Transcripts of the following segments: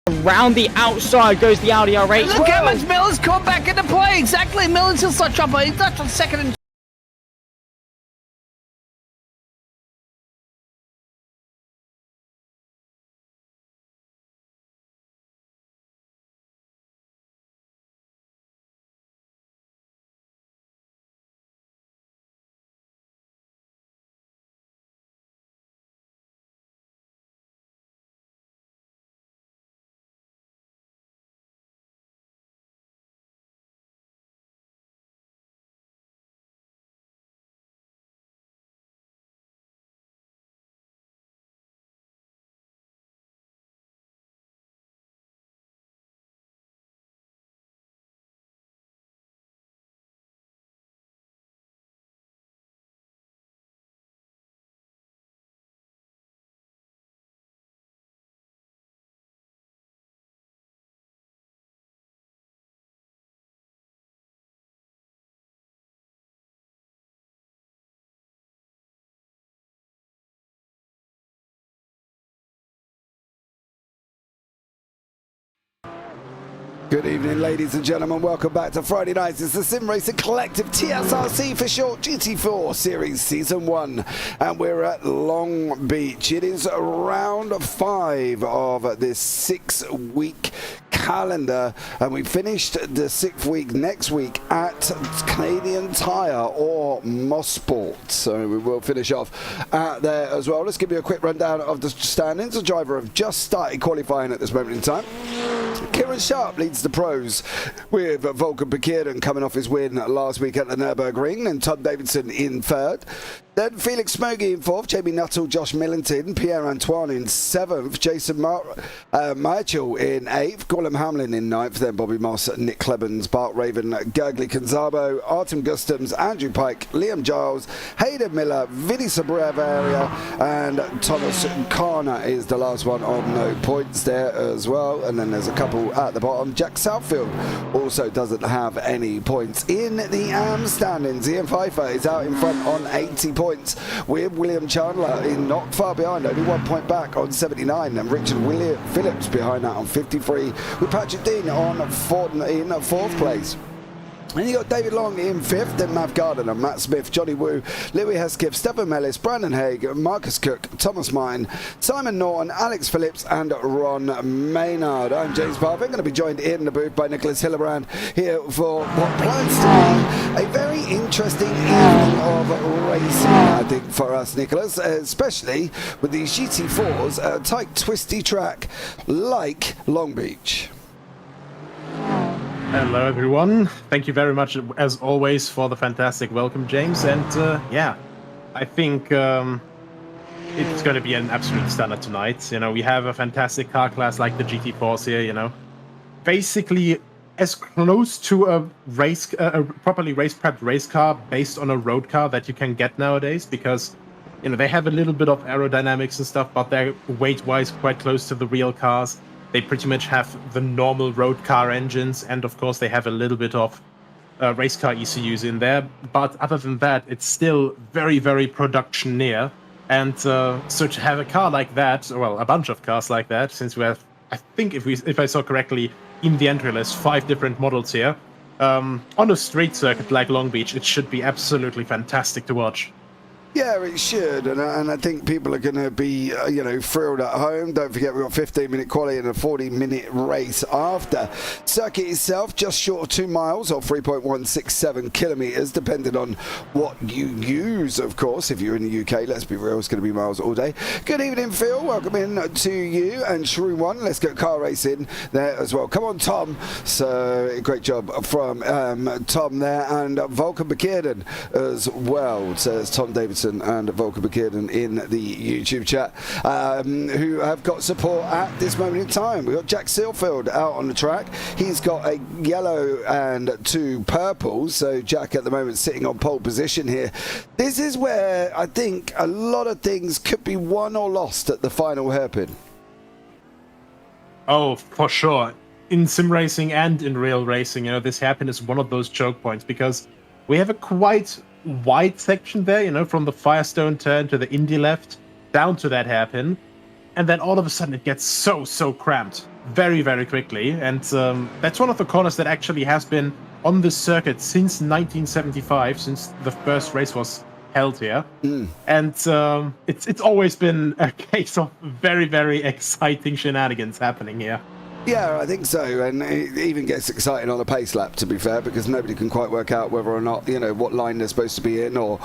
Around the outside goes the Audi R8. Look how much Miller's caught back into play. Exactly, Miller's still start jumper. He's not on second and Good evening, ladies and gentlemen. Welcome back to Friday Nights. It's the Sim Racing Collective, TSRC for short, GT4 Series Season 1. And we're at Long Beach. It is round 5 of this 6-week calendar. And we finished the 6th week next week at Canadian Tire or Mosport. So we will finish off there as well. Let's give you a quick rundown of the standings. The driver have just started qualifying at this moment in time. Kieran Sharp leads the pros with Volker Bekirden coming off his win last week at the Nürburgring, and Tom Davidson in third. Then Felix Smogy in fourth, Jamie Nuttall, Josh Millington, Pierre-Antoine in seventh, Jason Michael in eighth, Gorham Hamlin in ninth, then Bobby Moss, Nick Clebens, Bart Raven, Gergely Canzabo, Artem Gustams, Andrew Pike, Liam Giles, Hayden Miller, Vinny Sabravaria, and Thomas Carner is the last one on no points there as well. And then there's a couple at the bottom. Jack Southfield also doesn't have any points in the AM standings. Ian Pfeiffer is out in front on 80 points. With William Chandler in not far behind, only 1 point back on 79, and Richard Phillips behind that on 53, with Patrick Dean on fourth place. And you got David Long in fifth, then Mav Gardner, Matt Smith, Johnny Wu, Louis Hesketh, Stephen Mellis, Brandon Haig, Marcus Cook, Thomas Mine, Simon Norton, Alex Phillips, and Ron Maynard. I'm James Parfitt. I'm going to be joined in the booth by Nicolas Hillebrand here for what plans to be a very interesting evening of racing, I think, for us, Nicolas, especially with these GT4s, a tight, twisty track like Long Beach. Hello everyone, thank you very much as always for the fantastic welcome, James, and yeah, I think it's going to be an absolute stunner tonight. You know, we have a fantastic car class like the GT4s here, you know, basically as close to a race, a properly race-prepped race car based on a road car that you can get nowadays, because, you know, they have a little bit of aerodynamics and stuff, but they're weight-wise quite close to the real cars. They pretty much have the normal road car engines, and of course they have a little bit of race car ECUs in there. But other than that, it's still very, very production near. And so to have a car like that, well, a bunch of cars like that, since we have, I think if I saw correctly, in the entry list, 5 different models here, on a street circuit like Long Beach, it should be absolutely fantastic to watch. Yeah, it should, and I think people are going to be, you know, thrilled at home. Don't forget, we've got 15-minute quali and a 40-minute race after. Circuit itself, just short of 2 miles or 3.167 kilometres, depending on what you use, of course. If you're in the UK, let's be real, it's going to be miles all day. Good evening, Phil. Welcome in to you and Shrew One. Let's get car racing there as well. Come on, Tom. So, great job from Tom there, and Volker Bekirden as well. So, it's Tom Davidson and Volker Bekirden in the YouTube chat, who have got support at this moment in time. We've got Jack Sealfield out on the track. He's got a yellow and 2 purples, so Jack at the moment sitting on pole position here. This is where I think a lot of things could be won or lost at the final hairpin. Oh, for sure. In sim racing and in real racing, you know, this hairpin is one of those choke points, because we have a quite wide section there, you know, from the Firestone turn to the Indy left down to that hairpin, and then all of a sudden it gets so cramped very, very quickly. And that's one of the corners that actually has been on the circuit since 1975, since the first race was held here. And it's always been a case of very, very exciting shenanigans happening here. Yeah, I think so, and it even gets exciting on a pace lap, to be fair, because nobody can quite work out whether or not, what line they're supposed to be in, or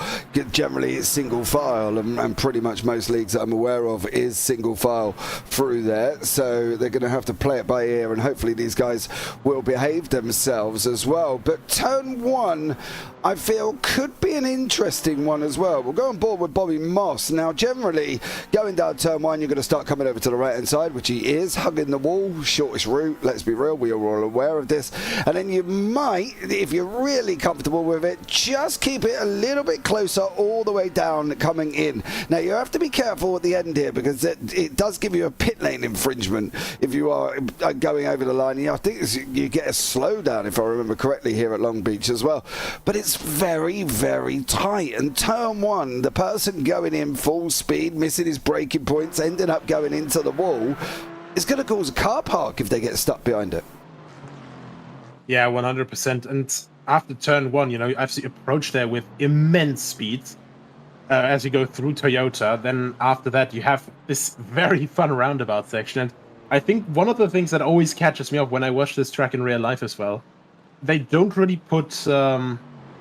generally it's single file, and pretty much most leagues that I'm aware of is single file through there, so they're going to have to play it by ear, and hopefully these guys will behave themselves as well. But turn 1, I feel, could be an interesting one as well. We'll go on board with Bobby Moss. Now, generally, going down turn 1, you're going to start coming over to the right-hand side, which he is, hugging the wall, shortest route, let's be real, we are all aware of this. And then you might, if you're really comfortable with it, just keep it a little bit closer all the way down coming in. Now, you have to be careful at the end here, because it does give you a pit lane infringement if you are going over the line. I think you get a slowdown, if I remember correctly, here at Long Beach as well. But it's very, very tight. And turn 1, the person going in full speed, missing his braking points, ending up going into the wall, it's going to cause a car park if they get stuck behind it. Yeah, 100%. And after turn 1, you actually approach there with immense speed as you go through Toyota. Then after that, you have this very fun roundabout section. And I think one of the things that always catches me up when I watch this track in real life as well, they don't really put, so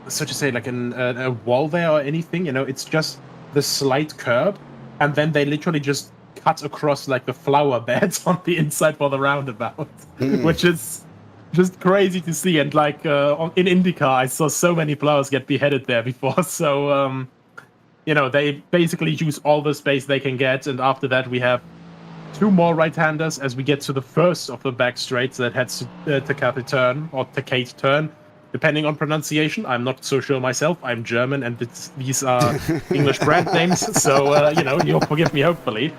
to say, like a wall there or anything. It's just the slight curb. And then they literally just cut across like the flower beds on the inside for the roundabout, which is just crazy to see. And like in IndyCar, I saw so many flowers get beheaded there before. So, they basically use all the space they can get. And after that, we have 2 more right-handers as we get to the first of the back straights that heads to Takate turn, or Takate turn, depending on pronunciation. I'm not so sure myself. I'm German, and these are English brand names, so you'll forgive me, hopefully.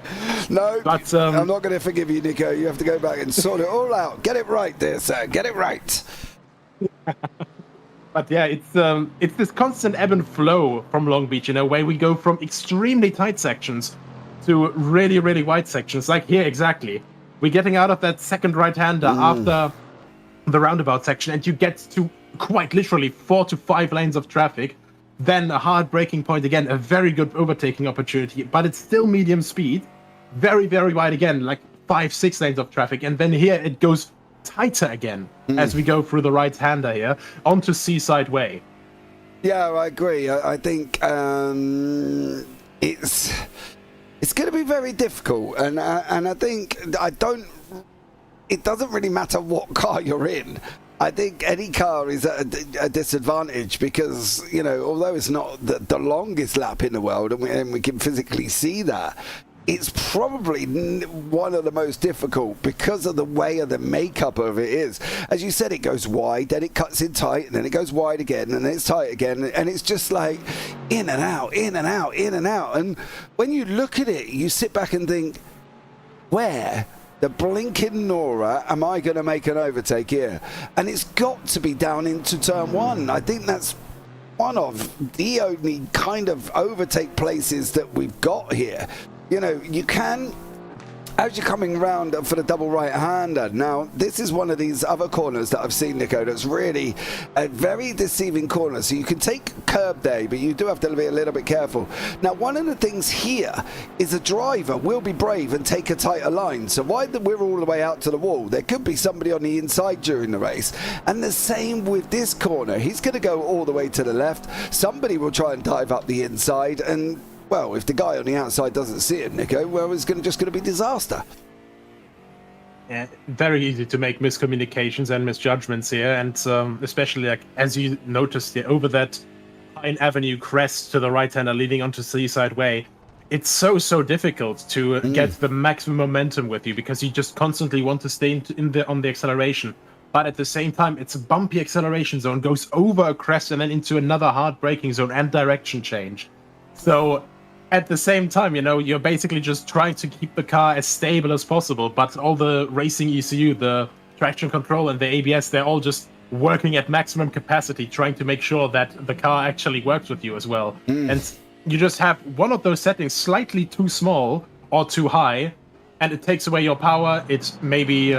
No, but I'm not going to forgive you, Nico. You have to go back and sort it all out. Get it right there, sir. Get it right. But yeah, it's this constant ebb and flow from Long Beach, where we go from extremely tight sections to really, really wide sections. Like here, exactly. We're getting out of that second right-hander after the roundabout section, and you get to quite literally 4 to 5 lanes of traffic, then a hard braking point again, a very good overtaking opportunity, but it's still medium speed, very, very wide again, like 5-6 lanes of traffic, and then here it goes tighter again as we go through the right-hander here onto Seaside Way. Yeah, I agree. I think it's going to be very difficult, and I think it doesn't really matter what car you're in. I think any car is at a disadvantage because, although it's not the longest lap in the world, and we can physically see that, it's probably one of the most difficult because of the way of the makeup of it is. As you said, it goes wide, then it cuts in tight, and then it goes wide again, and then it's tight again, and it's just like in and out, in and out, in and out. And when you look at it, you sit back and think, where the blinking Nora am I going to make an overtake here? And it's got to be down into turn 1. I think that's one of the only kind of overtake places that we've got here. You can, as you're coming round for the double right-hander. Now, this is one of these other corners that I've seen, Nico, that's really a very deceiving corner. So you can take curb there, but you do have to be a little bit careful. Now, one of the things here is a driver will be brave and take a tighter line. So while we're all the way out to the wall, there could be somebody on the inside during the race. And the same with this corner. He's going to go all the way to the left. Somebody will try and dive up the inside, and well, if the guy on the outside doesn't see it, Nico, well, it's just going to be disaster. Yeah, very easy to make miscommunications and misjudgments here, and especially like as you noticed here over that Pine Avenue crest to the right-hander leading onto Seaside Way, it's so difficult to get the maximum momentum with you because you just constantly want to stay on the acceleration. But at the same time, it's a bumpy acceleration zone, goes over a crest and then into another hard braking zone and direction change. So at the same time, you're basically just trying to keep the car as stable as possible, but all the racing ECU, the traction control and the ABS, they're all just working at maximum capacity, trying to make sure that the car actually works with you as well. And you just have one of those settings slightly too small or too high, and it takes away your power. It maybe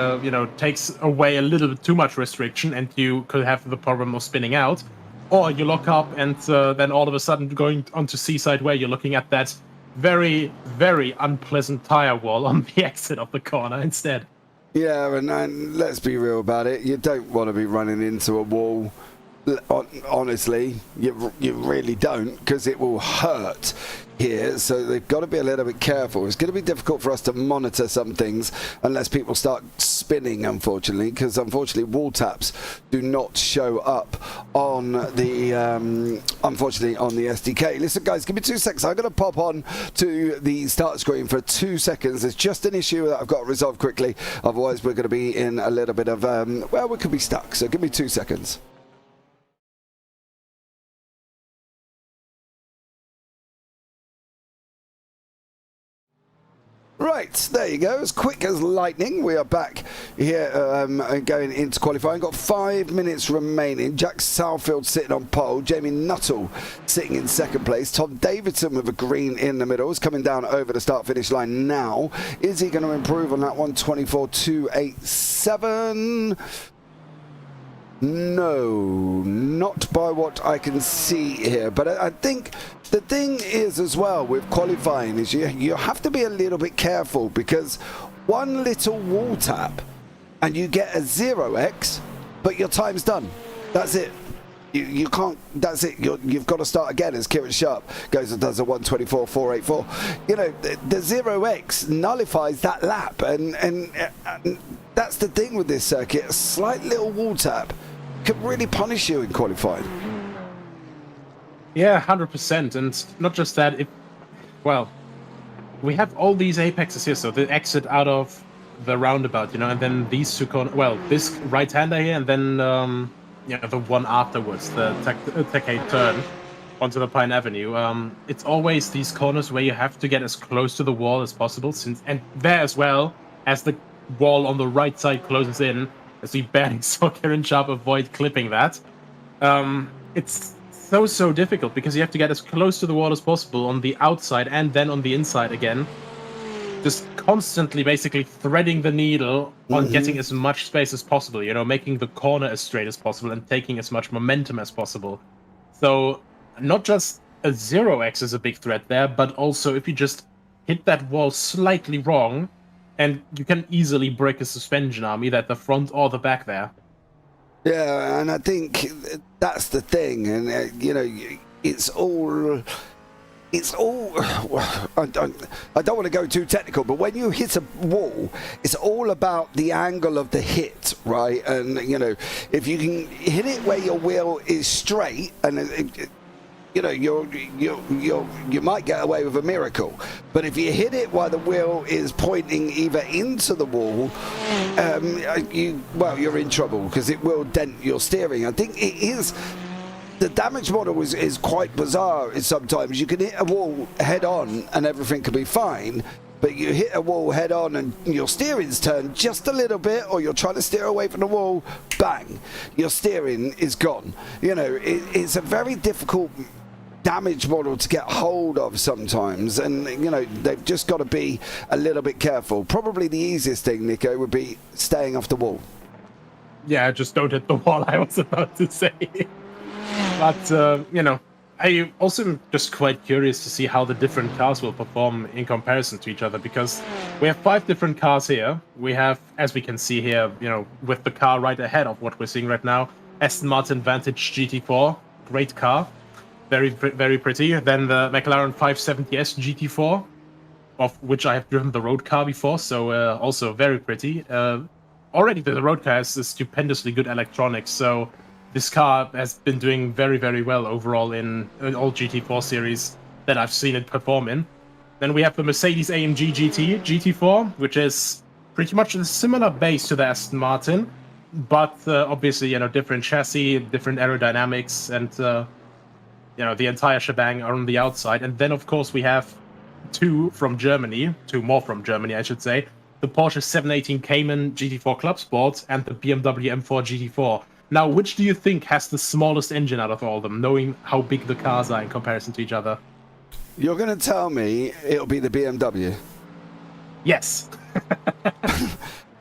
takes away a little bit too much restriction, and you could have the problem of spinning out. Or you lock up, and then all of a sudden going onto Seaside where you're looking at that very, very unpleasant tire wall on the exit of the corner instead. Yeah, and let's be real about it. You don't want to be running into a wall. Honestly, you really don't, because it will hurt here. So they've got to be a little bit careful. It's going to be difficult for us to monitor some things unless people start spinning, unfortunately, because unfortunately wall taps do not show up on the unfortunately on the SDK. Listen, guys, give me 2 seconds. I'm going to pop on to the start screen for 2 seconds. It's just an issue that I've got to resolve quickly. Otherwise, we're going to be in a little bit of well, we could be stuck. So give me 2 seconds. Right, there you go, as quick as lightning. We are back here going into qualifying. Got 5 minutes remaining. Jack Southfield sitting on pole. Jamie Nuttall sitting in second place. Tom Davidson with a green in the middle is coming down over the start-finish line now. Is he going to improve on that one? 24.287. No, not by what I can see here. But I think the thing is as well with qualifying is you have to be a little bit careful, because one little wall tap and you get a 0x, but your time's done. That's it. You can't, that's it. You've got to start again, as Kieran Sharp goes and does a 124.484. You know, the 0x nullifies that lap, and that's the thing with this circuit. A slight little wall tap could really punish you in qualifying. Yeah, 100%. And not just that, well, we have all these apexes here, so the exit out of the roundabout, and then these two corners, well, this right-hander here, and then, the one afterwards, the Tech 8 turn onto the Pine Avenue. It's always these corners where you have to get as close to the wall as possible, and there as well, as the wall on the right side closes in, as we barely saw Kieran Sharp avoid clipping that. It's so difficult, because you have to get as close to the wall as possible on the outside and then on the inside again. Just constantly basically threading the needle on getting as much space as possible, making the corner as straight as possible and taking as much momentum as possible. So not just a 0x is a big threat there, but also if you just hit that wall slightly wrong, and you can easily break a suspension arm, either at the front or the back there. Yeah, and I think that's the thing, and it's all. I don't want to go too technical, but when you hit a wall, it's all about the angle of the hit, right? And if you can hit it where your wheel is straight, and you might get away with a miracle. But if you hit it while the wheel is pointing either into the wall, you're in trouble, because it will dent your steering. I think it is. The damage model is quite bizarre. Sometimes you can hit a wall head on and everything can be fine, but you hit a wall head on and your steering's turned just a little bit, or you're trying to steer away from the wall, bang, your steering is gone. It's a very difficult damage model to get hold of sometimes, and they've just got to be a little bit careful. Probably the easiest thing, Nico, would be staying off the wall. Yeah, just don't hit the wall, I was about to say. But I also am just quite curious to see how the different cars will perform in comparison to each other, because we have 5 different cars here. We have, as we can see here, with the car right ahead of what we're seeing right now, Aston Martin Vantage GT4, great car. Very, very pretty. Then the McLaren 570S GT4, of which I have driven the road car before, so also very pretty. Already the road car has stupendously good electronics, so this car has been doing very, very well overall in all GT4 series that I've seen it perform in. Then we have the Mercedes-AMG GT GT4, which is pretty much a similar base to the Aston Martin, but obviously, different chassis, different aerodynamics, and the entire shebang are on the outside. And then, of course, we have two more from Germany, I should say. The Porsche 718 Cayman GT4 Club Sport and the BMW M4 GT4. Now, which do you think has the smallest engine out of all of them, knowing how big the cars are in comparison to each other? You're going to tell me it'll be the BMW? Yes.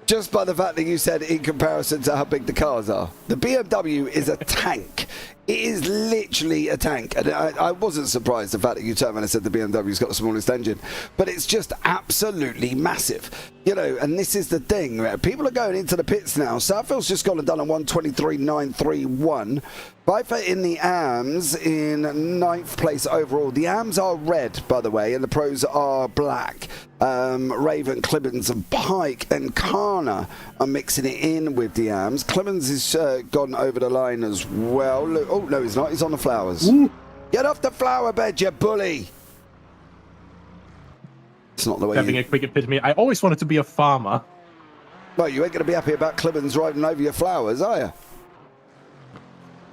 Just by the fact that you said in comparison to how big the cars are. The BMW is a tank. It is literally a tank. And I wasn't surprised the fact that you turned around and said the BMW's got the smallest engine. But it's just absolutely massive. You know, and this is the thing. People are going into the pits now. Southfield's just gone and done a 1:23.931. Parfitt in the AMs in 9th place overall. The AMs are red, by the way, and the pros are black. Raven, Clemens and Pike and Kana are mixing it in with the AMs. Clemens has gone over the line as well. Oh, no, he's not. He's on the flowers. Ooh. Get off the flower bed, you bully. It's not the way Having a quick epitome. I always wanted to be a farmer. Well, you ain't going to be happy about Clemens riding over your flowers, are you?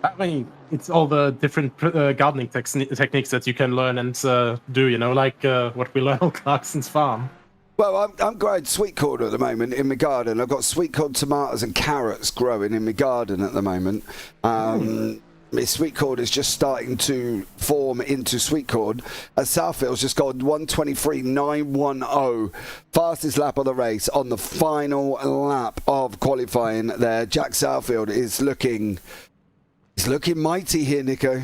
I mean, it's all the different gardening techniques that you can learn and do, you know, like what we learn on Clarkson's farm. Well, I'm growing sweet corn at the moment in my garden. I've got sweet corn, tomatoes and carrots growing in my garden at the moment. My sweet corn is just starting to form into sweet corn. As Southfield's just got 1:23.910, fastest lap of the race on the final lap of qualifying there. Jack Southfield is looking mighty here, Nico.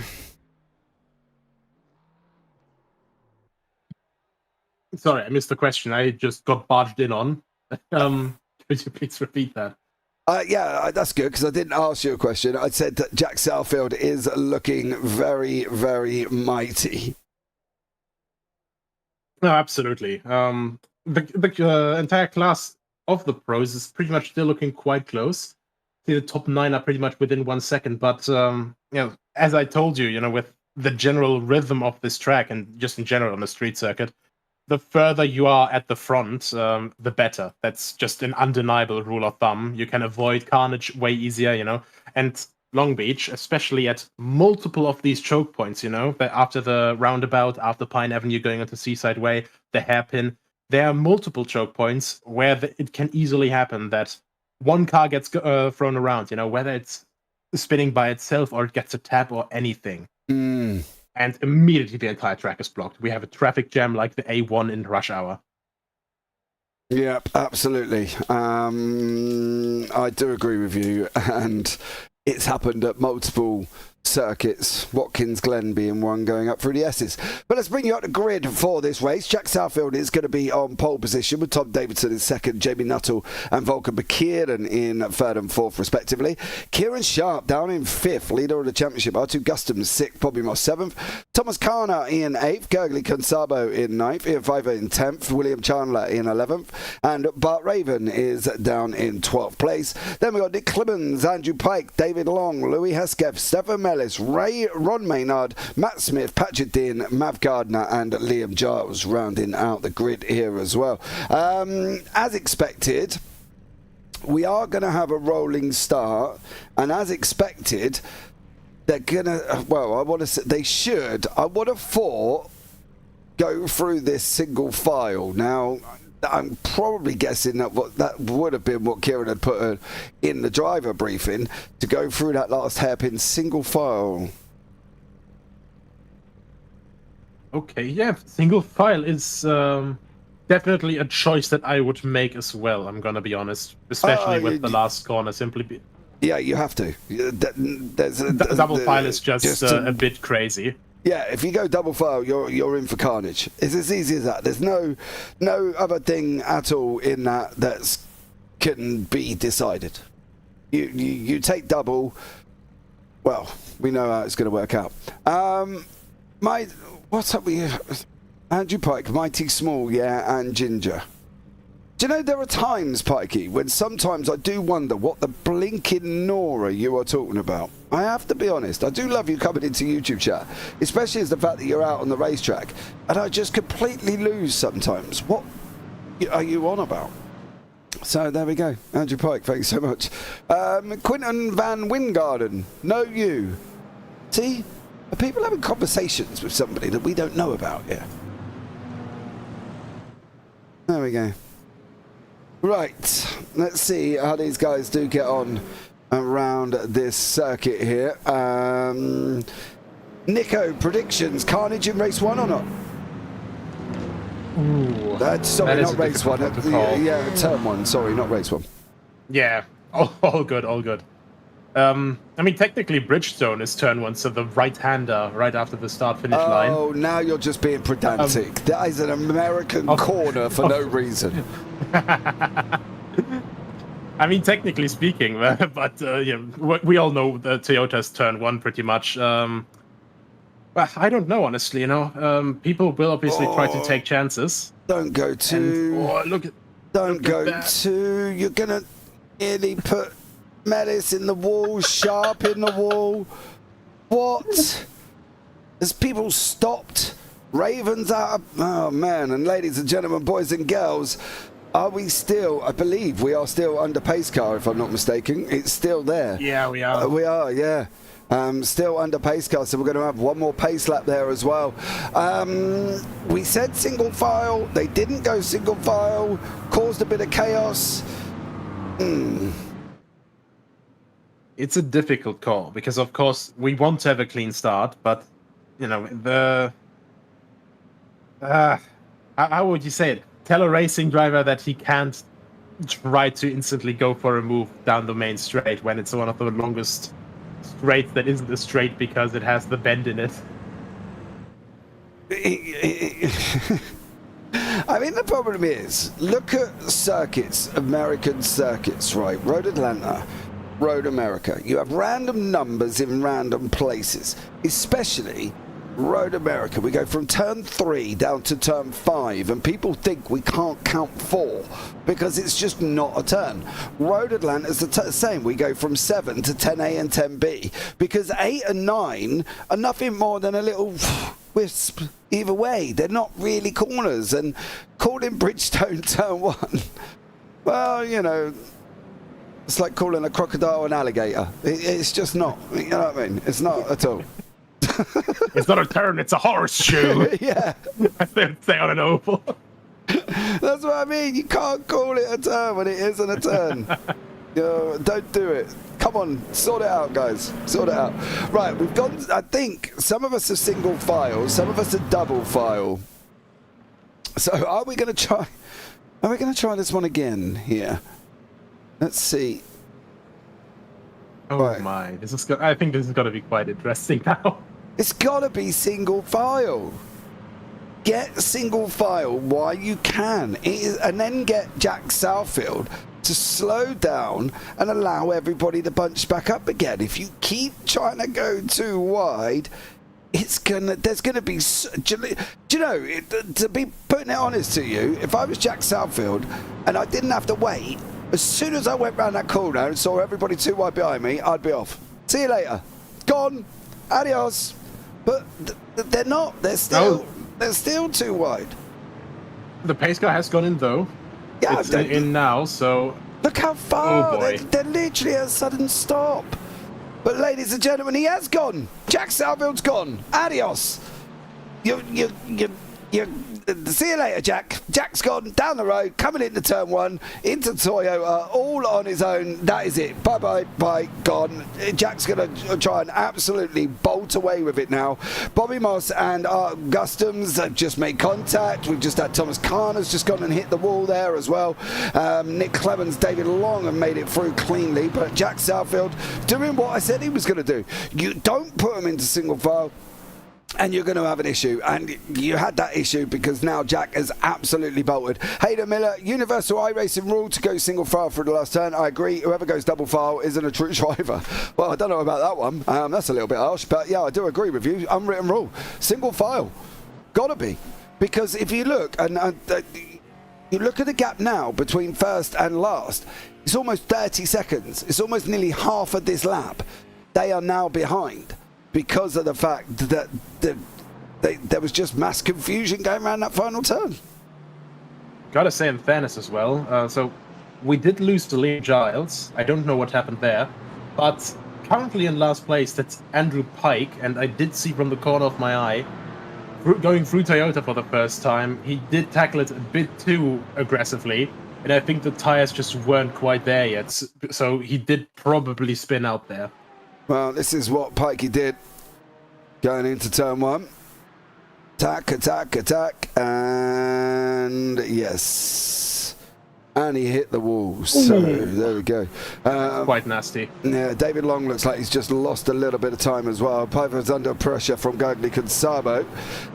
Sorry, I missed the question. I just got barged in on. Could you please repeat that? Yeah, that's good, because I didn't ask you a question. I said that Jack Southfield is looking very, very mighty. No, absolutely. The entire class of the pros is pretty much still looking quite close. The top 9 are pretty much within 1 second, but you know, as I told you, you know, with the general rhythm of this track and just in general on the street circuit, the further you are at the front, the better. That's just an undeniable rule of thumb. You can avoid carnage way easier, you know. And Long Beach, especially at multiple of these choke points, you know, after the roundabout, after Pine Avenue going into Seaside Way, the hairpin, there are multiple choke points where it can easily happen that one car gets thrown around, you know, whether it's spinning by itself or it gets a tap or anything. And immediately the entire track is blocked. We have a traffic jam like the A1 in rush hour. Yep, absolutely. I do agree with you. And it's happened at multiple circuits, Watkins Glen being one, going up through the S's. But let's bring you up to grid for this race. Jack Southfield is going to be on pole position with Tom Davidson in second, Jamie Nuttall and Volkan Bakiryan in third and fourth respectively. Kieran Sharp down in fifth, leader of the championship. R2 Gustum sixth, Bobby Moss seventh, Thomas Kana in eighth, Gergely Consabo in ninth, Ian Pfeiffer in 10th, William Chandler in 11th, and Bart Raven is down in 12th place. Then we've got Nick Clemens, Andrew Pike, David Long, Louis Hesketh, Stefan Mellis, Ron Maynard, Matt Smith, Patrick Dean, Mav Gardner and Liam Giles rounding out the grid here as well. As expected, we are going to have a rolling start, and as expected, they're going to, well, I want to say they should, I would have thought, go through this single file. Now, I'm probably guessing that that would have been what Kieran had put in the driver briefing, to go through that last hairpin single file. Okay, yeah, single file is definitely a choice that I would make as well, I'm going to be honest, especially with the last corner. Yeah, you have to. Double file is just a bit crazy. Yeah, if you go double file, you're in for carnage. It's as easy as that. There's no other thing at all in that can be decided. You take double. Well, we know how it's going to work out. What's up with you? Andrew Pike, Mighty Small, yeah, and Ginger. Do you know there are times, Pikey, when sometimes I do wonder what the blinking Nora you are talking about. I have to be honest, I do love you coming into YouTube chat, especially as the fact that you're out on the racetrack, and I just completely lose sometimes. What are you on about? So there we go. Andrew Pike, thanks so much. Quinton Van Wingarden, know you. See, are people having conversations with somebody that we don't know about here? There we go. Right, let's see how these guys do get on around this circuit here. Nico, predictions, carnage in race 1 or not? Ooh, Sorry, That is not a race one. difficult one to call. Yeah, turn one. Sorry, not race one. Yeah, all good, all good. I mean, technically, Bridgestone is turn one, so the right-hander right after the start-finish line. Oh, now you're just being pedantic. That is an American corner for no reason. I mean, technically speaking, but yeah, we all know the Toyota's turn one pretty much. Well, I don't know, honestly. People will obviously try to take chances. Don't go too. Don't go too. You're gonna nearly put Melis in the wall, Sharp in the wall. What? Has people stopped? Ravens out of... Oh, man. And ladies and gentlemen, boys and girls, are we still... I believe we are still under pace car, if I'm not mistaken. It's still there. Yeah, we are. We are, yeah. Still under pace car, so we're going to have one more pace lap there as well. We said single file. They didn't go single file. Caused a bit of chaos. It's a difficult call because, of course, we want to have a clean start, but how would you say it? Tell a racing driver that he can't try to instantly go for a move down the main straight when it's one of the longest straights that isn't a straight because it has the bend in it. I mean, the problem is, look at circuits, American circuits, right? Road Atlanta, Road America. You have random numbers in random places, especially Road America. We go from turn 3 down to turn 5, and people think we can't count 4 because it's just not a turn. Road Atlanta is the same. We go from 7 to 10A and 10B because 8 and 9 are nothing more than a little wisp either way. They're not really corners, and calling Bridgestone turn 1, well, it's like calling a crocodile an alligator. It's just not. You know what I mean? It's not at all. It's not a turn, it's a horseshoe. Yeah. They say on an oval. That's what I mean. You can't call it a turn when it isn't a turn. Don't do it. Come on, sort it out, guys. Sort it out. Right, we've gone. I think some of us are single file, some of us are double file. So are we going to try? Are we going to try this one again here? Let's see. Oh right. My! I think this is going to be quite interesting now. It's got to be single file. Get single file while you can, and then get Jack Southfield to slow down and allow everybody to bunch back up again. If you keep trying to go too wide, there's gonna be. Do you know? To be putting it honest to you, if I was Jack Southfield and I didn't have to wait, as soon as I went round that corner and saw everybody too wide behind me, I'd be off. See you later. Gone. Adios. But they're not. They're still too wide. The pace car has gone in though. Yeah, it's in now. So look how far. Oh boy. They're literally at a sudden stop. But ladies and gentlemen, he has gone. Jack Southfield's gone. Adios. You. See you later, Jack. Jack's gone down the road, coming into turn 1, into Toyota, all on his own. That is it. Bye, gone. Jack's going to try and absolutely bolt away with it now. Bobby Moss and Art Gustams have just made contact. We've just had Thomas Kahn has just gone and hit the wall there as well. Nick Clemens, David Long have made it through cleanly, but Jack Southfield doing what I said he was going to do. You don't put him into single file, and you're going to have an issue, and you had that issue because now Jack has absolutely bolted. Hayden Miller, universal iRacing rule to go single file for the last turn. I agree, whoever goes double file isn't a true driver. Well, I don't know about that one. That's a little bit harsh, but yeah, I do agree with you. Unwritten rule, single file, gotta be. Because if you look, and you look at the gap now between first and last, it's almost 30 seconds. It's almost nearly half of this lap. They are now behind, because of the fact that there was just mass confusion going around that final turn. Gotta say in fairness as well, so we did lose to Liam Giles. I don't know what happened there, but currently in last place, that's Andrew Pike, and I did see from the corner of my eye, going through Toyota for the first time, he did tackle it a bit too aggressively, and I think the tires just weren't quite there yet, so he did probably spin out there. Well, this is what Pikey did going into turn 1. Attack, and yes. And he hit the wall, so there we go. Quite nasty. Yeah, David Long looks like he's just lost a little bit of time as well. Piper's under pressure from Gagli Consabo,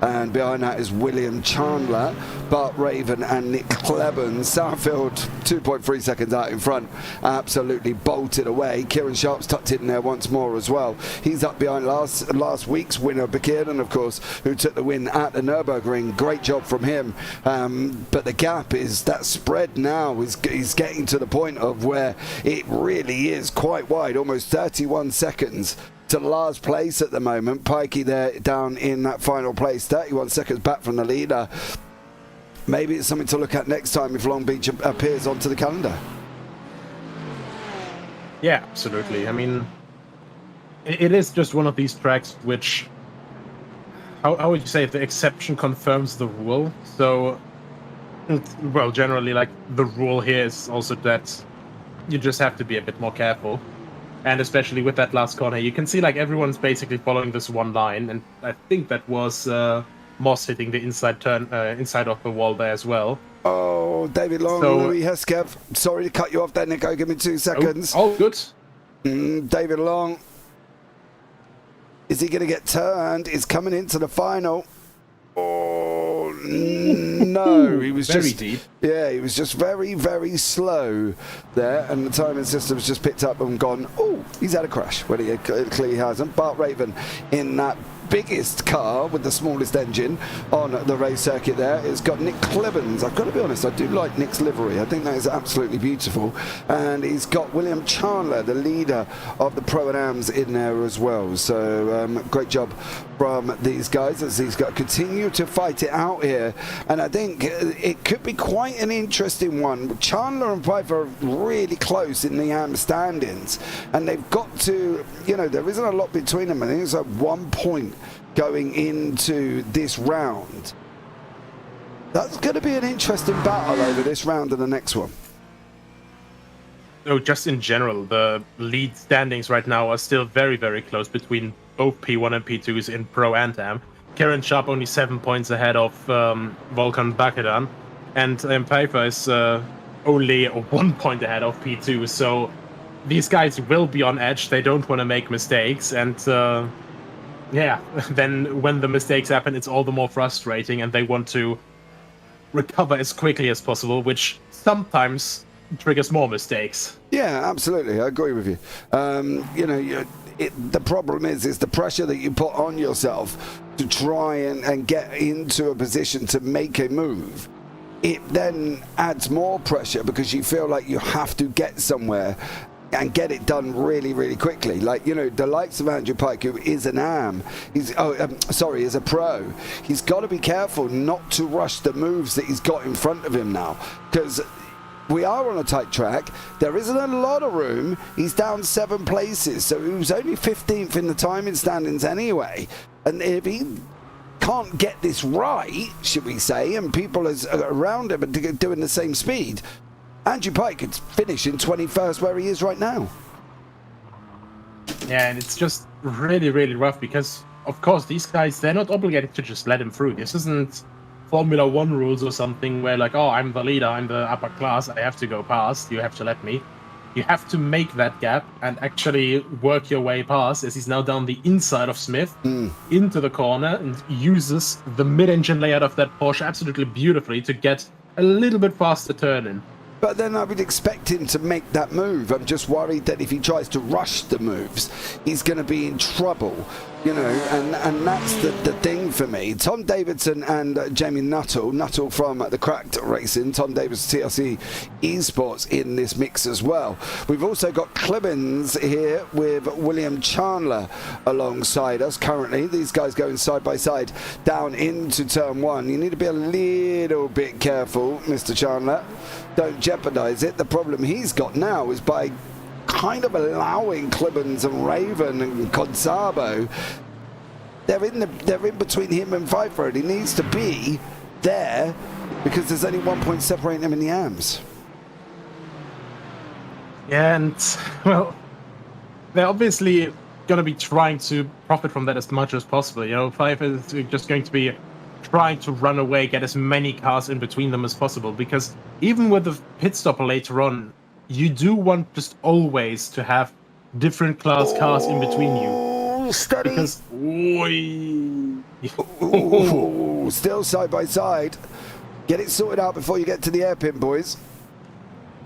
and behind that is William Chandler, Bart Raven and Nick Clebens. Southfield 2.3 seconds out in front, absolutely bolted away. Kieran Sharp's tucked in there once more as well. He's up behind last week's winner, Bekirden, of course, who took the win at the Nürburgring. Great job from him, but the gap is that spread now is getting to the point of where it really is quite wide, almost 31 seconds to last place at the moment. Pikey there down in that final place, 31 seconds back from the leader. Maybe it's something to look at next time if Long Beach appears onto the calendar. Yeah, absolutely. I mean, it is just one of these tracks which, how would you say, the exception confirms the rule. So, well, generally, like, the rule here is also that you just have to be a bit more careful. And especially with that last corner, you can see, like, everyone's basically following this one line. And I think that was Moss hitting the inside of the wall there as well. Oh, David Long, Louis Heskev. Sorry to cut you off there, Nico. Give me 2 seconds. Oh, good. David Long. Is he going to get turned? He's coming into the final. Oh, no. He was very just deep. Yeah, he was just very, very slow there. And the timing system's just picked up and gone, oh, he's had a crash. Well, he clearly hasn't. Bart Raven in that biggest car with the smallest engine on the race circuit there. It's got Nick Clebens. I've got to be honest, I do like Nick's livery. I think that is absolutely beautiful. And he's got William Chandler, the leader of the Pro-Ams, in there as well. So great job from these guys as these guys continue to fight it out here. And I think it could be quite an interesting one. Chandler and Piper are really close in the AM standings. And they've got to, you know, there isn't a lot between them. I think it's like 1 point going into this round. That's going to be an interesting battle over this round and the next one. So just in general, the lead standings right now are still very, very close between both P1 and P2s in Pro and Am. Kieran Sharp only 7 points ahead of Volkan Bakedan, and Piper is only 1 point ahead of P2. So these guys will be on edge. They don't want to make mistakes, and yeah, then when the mistakes happen, it's all the more frustrating, and they want to recover as quickly as possible, which sometimes triggers more mistakes. Yeah, absolutely. I agree with you. You know, the problem is the pressure that you put on yourself to try and get into a position to make a move. It then adds more pressure because you feel like you have to get somewhere and get it done really, really quickly. Like, you know, the likes of Andrew Pike, who is an AM, is a pro. He's got to be careful not to rush the moves that he's got in front of him now, because we are on a tight track. There isn't a lot of room. He's down 7 places, so he was only 15th in the timing standings anyway. And if he can't get this right, should we say, and people around him are doing the same speed, Andrew Pike could finish in 21st where he is right now. Yeah, and it's just really, really rough because, of course, these guys, they're not obligated to just let him through. This isn't Formula 1 rules or something where, like, oh, I'm the leader, I'm the upper class, I have to go past, you have to let me. You have to make that gap and actually work your way past, as he's now down the inside of Smith into the corner and uses the mid-engine layout of that Porsche absolutely beautifully to get a little bit faster turn in. But then I would expect him to make that move. I'm just worried that if he tries to rush the moves, he's going to be in trouble, you know, and that's the thing for me. Tom Davidson and Jamie Nuttall from the Cracked Racing, Tom Davidson TSRC Esports in this mix as well. We've also got Clemens here with William Chandler alongside us currently. These guys going side by side down into turn 1. You need to be a little bit careful, Mr. Chandler. Don't jeopardize it. The problem he's got now is by kind of allowing Clemens and Raven and Consabo, they're in between him and Pfeiffer, and he needs to be there because there's only 1 point separating them in the AMs. Yeah, and well, they're obviously going to be trying to profit from that as much as possible. You know, Pfeiffer is just going to be trying to run away, get as many cars in between them as possible, because even with the pit stop later on, you do want just always to have different class cars in between you. Steady. Because, Ooh, still side by side. Get it sorted out before you get to the hairpin, boys.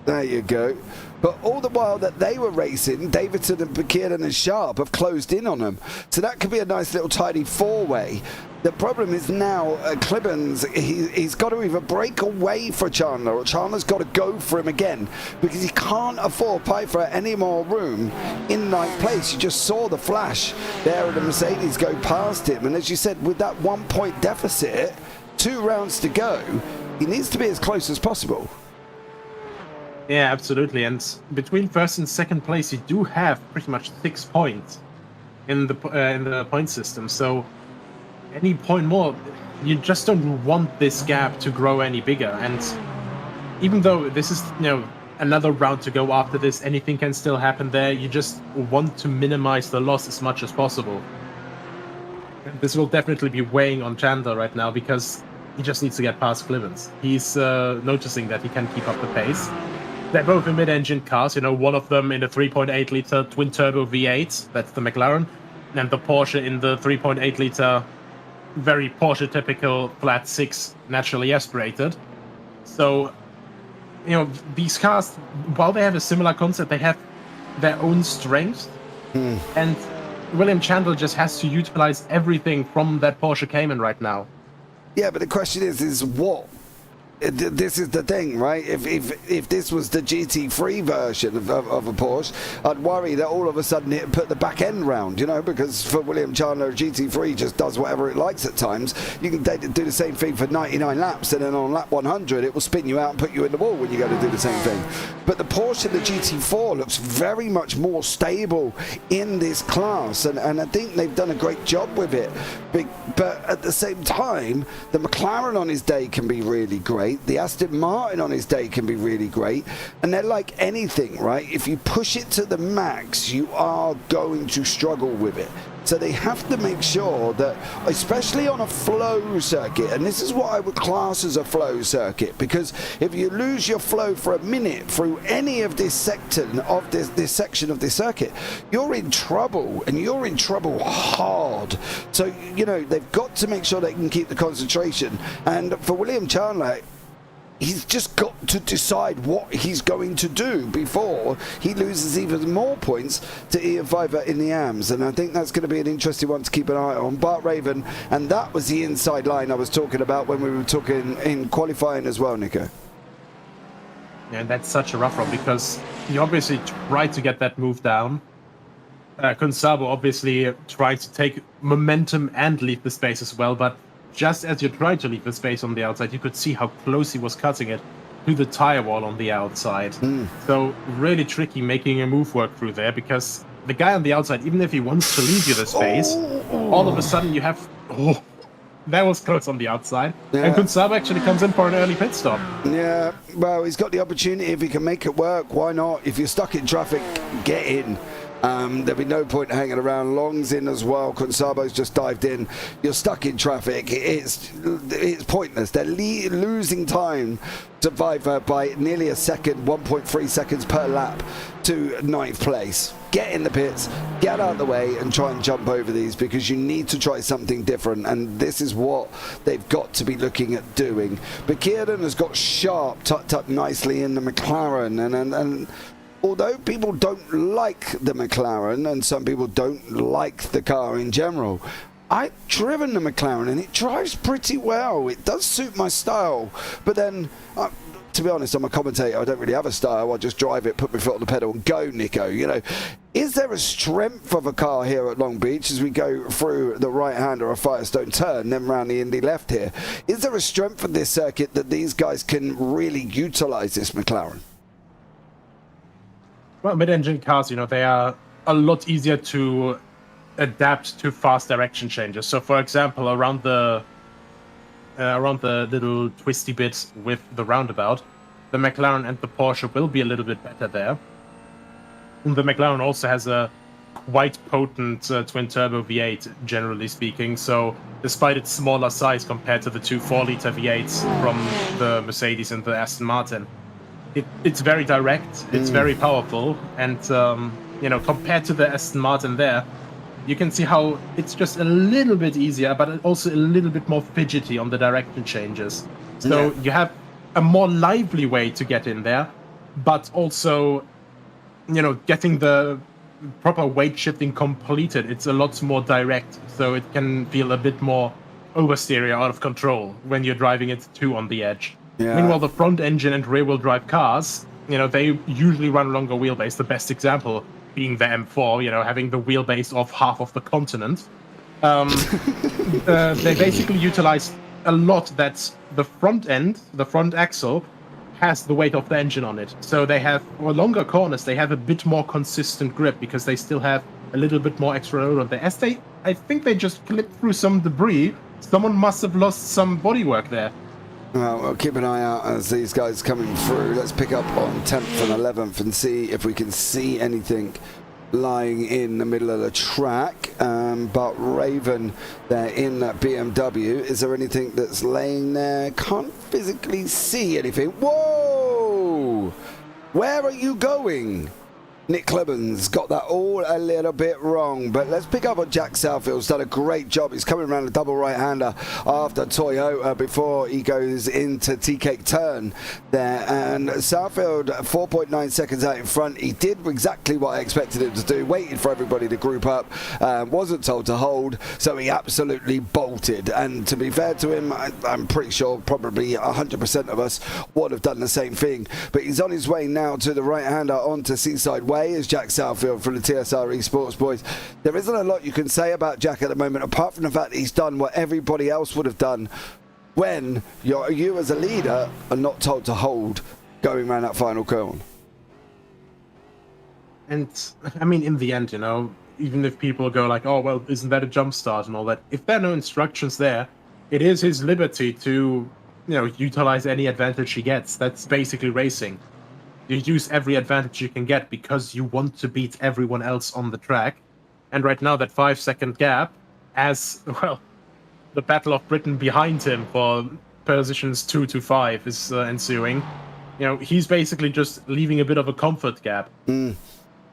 There you go. But all the while that they were racing, Davidson and Bekierden and Sharp have closed in on them. So that could be a nice little tidy four-way. The problem is now Klibbans, he's got to either break away for Chandler, or Chandler's got to go for him again, because he can't afford Pfeiffer any more room in ninth place. You just saw the flash there of the Mercedes go past him. And as you said, with that 1 point deficit, 2 rounds to go, he needs to be as close as possible. Yeah, absolutely. And between first and second place, you do have pretty much 6 points in the point system. So any point more, you just don't want this gap to grow any bigger. And even though this is, another round to go after this, anything can still happen there. You just want to minimize the loss as much as possible. This will definitely be weighing on Chandler right now, because he just needs to get past Klibbans. He's noticing that he can keep up the pace. They're both in mid-engine cars, one of them in a 3.8-liter twin-turbo V8, that's the McLaren, and the Porsche in the 3.8-liter, very Porsche-typical flat 6, naturally aspirated. So, these cars, while they have a similar concept, they have their own strengths, and William Chandler just has to utilize everything from that Porsche Cayman right now. Yeah, but the question is what? This is the thing, right? If this was the GT3 version of a Porsche, I'd worry that all of a sudden it put the back end round, because for William Chandler, a GT3 just does whatever it likes at times. You can do the same thing for 99 laps, and then on lap 100, it will spin you out and put you in the wall when you go to do the same thing. But the Porsche and the GT4 looks very much more stable in this class, and I think they've done a great job with it. But at the same time, the McLaren on his day can be really great. The Aston Martin on his day can be really great, and they're like anything, right? If you push it to the max, you are going to struggle with it. So they have to make sure that, especially on a flow circuit, and this is what I would class as a flow circuit, because if you lose your flow for a minute through any of this section of this section of this circuit, you're in trouble, and you're in trouble hard. So, they've got to make sure they can keep the concentration. And for William Chandler, he's just got to decide what he's going to do before he loses even more points to Ian Pfeiffer in the AMS. And I think that's going to be an interesting one to keep an eye on. Bart Raven, and that was the inside line I was talking about when we were talking in qualifying as well, Nico. Yeah, and that's such a rough one, because he obviously tried to get that move down. Consabo obviously tried to take momentum and leave the space as well, but just as you tried to leave the space on the outside, you could see how close he was cutting it to the tire wall on the outside. So really tricky making a move work through there, because the guy on the outside, even if he wants to leave you the space, all of a sudden you have... that was close on the outside. Yeah. And Kunsaba actually comes in for an early pit stop. Yeah, well, he's got the opportunity. If he can make it work, why not? If you're stuck in traffic, get in. There'll be no point hanging around. Long's in as well. Consabo's just dived in. You're stuck in traffic. It's pointless. They're losing time to Pfeiffer by nearly a second, 1.3 seconds per lap to ninth place. Get in the pits, get out of the way, and try and jump over these, because you need to try something different, and this is what they've got to be looking at doing. Bekierden has got Sharp tucked up nicely in the McLaren, and although people don't like the McLaren, and some people don't like the car in general, I've driven the McLaren and it drives pretty well. It does suit my style, but then, to be honest, I'm a commentator. I don't really have a style. I just drive it, put my foot on the pedal and go, Nico. Is there a strength of a car here at Long Beach as we go through the right-hand or a Firestone turn, then round the Indy left here? Is there a strength of this circuit that these guys can really utilize this McLaren? Well, mid-engine cars, they are a lot easier to adapt to fast direction changes. So, for example, around the little twisty bit with the roundabout, the McLaren and the Porsche will be a little bit better there. And the McLaren also has a quite potent twin-turbo V8, generally speaking. So despite its smaller size compared to the two 4-liter V8s from the Mercedes and the Aston Martin, it's very direct, it's very powerful, and compared to the Aston Martin there, you can see how it's just a little bit easier, but also a little bit more fidgety on the direction changes. So you have a more lively way to get in there, but also, getting the proper weight shifting completed, it's a lot more direct, so it can feel a bit more oversteery, out of control when you're driving it too on the edge. Yeah. Meanwhile, the front engine and rear wheel drive cars, they usually run longer wheelbase. The best example being the M4, having the wheelbase of half of the continent. They basically utilize a lot that the front end, the front axle, has the weight of the engine on it. So they have, for longer corners, they have a bit more consistent grip because they still have a little bit more extra load on there. I think they just clipped through some debris. Someone must have lost some bodywork there. Well, keep an eye out as these guys coming through. Let's pick up on 10th and 11th and see if we can see anything lying in the middle of the track. But Raven, they're in that BMW. Is there anything that's laying there? Can't physically see anything. Whoa! Where are you going? Nick Clebbins got that all a little bit wrong, but let's pick up on Jack Southfield's done a great job. He's coming around a double right-hander after Toyota before he goes into T-Cake turn there, and Southfield 4.9 seconds out in front. He did exactly what I expected him to do, waited for everybody to group up, wasn't told to hold, so he absolutely bolted. And to be fair to him, I'm pretty sure probably 100% of us would have done the same thing, but he's on his way now to the right-hander onto Seaside Way is Jack Southfield from the TSRE Sports Boys. There isn't a lot you can say about Jack at the moment, apart from the fact that he's done what everybody else would have done when you as a leader are not told to hold going around that final cone. And, I mean, in the end, even if people go like, oh, well, isn't that a jump start and all that, if there are no instructions there, it is his liberty to, utilize any advantage he gets. That's basically racing. You use every advantage you can get because you want to beat everyone else on the track. And right now, that 5-second gap, as, well, the Battle of Britain behind him for positions 2 to 5 is ensuing, he's basically just leaving a bit of a comfort gap.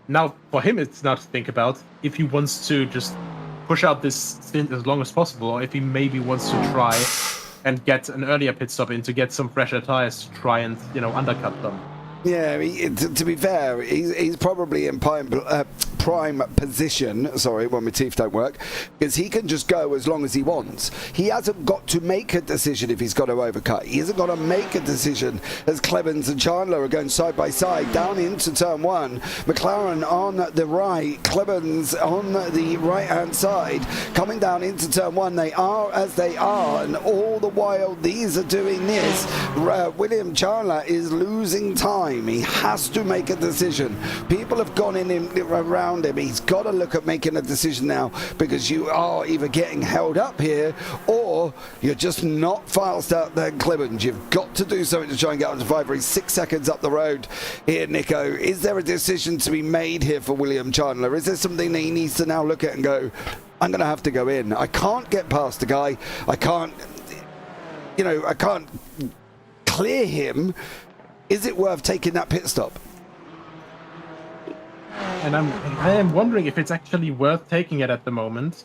Now, for him, it's not to think about if he wants to just push out this stint as long as possible, or if he maybe wants to try and get an earlier pit stop in to get some fresher tires to try and, undercut them. Yeah, to be fair, he's probably in prime position, sorry, when my teeth don't work, because he can just go as long as he wants. He hasn't got to make a decision if he's got to overcut. He hasn't got to make a decision as Clevens and Chandler are going side by side down into turn 1. McLaren on the right, Clevens on the right-hand side, coming down into turn 1. They are as they are, and all the while these are doing this, William Chandler is losing time. He has to make a decision. People have gone around him. He's got to look at making a decision now, because you are either getting held up here or you're just not fast out there, Clemens. You've got to do something to try and get onto 5. He's 6 seconds up the road here, Nico. Is there a decision to be made here for William Chandler? Is there something that he needs to now look at and go, I'm going to have to go in. I can't get past the guy. I can't clear him. Is it worth taking that pit stop? And I am wondering if it's actually worth taking it at the moment,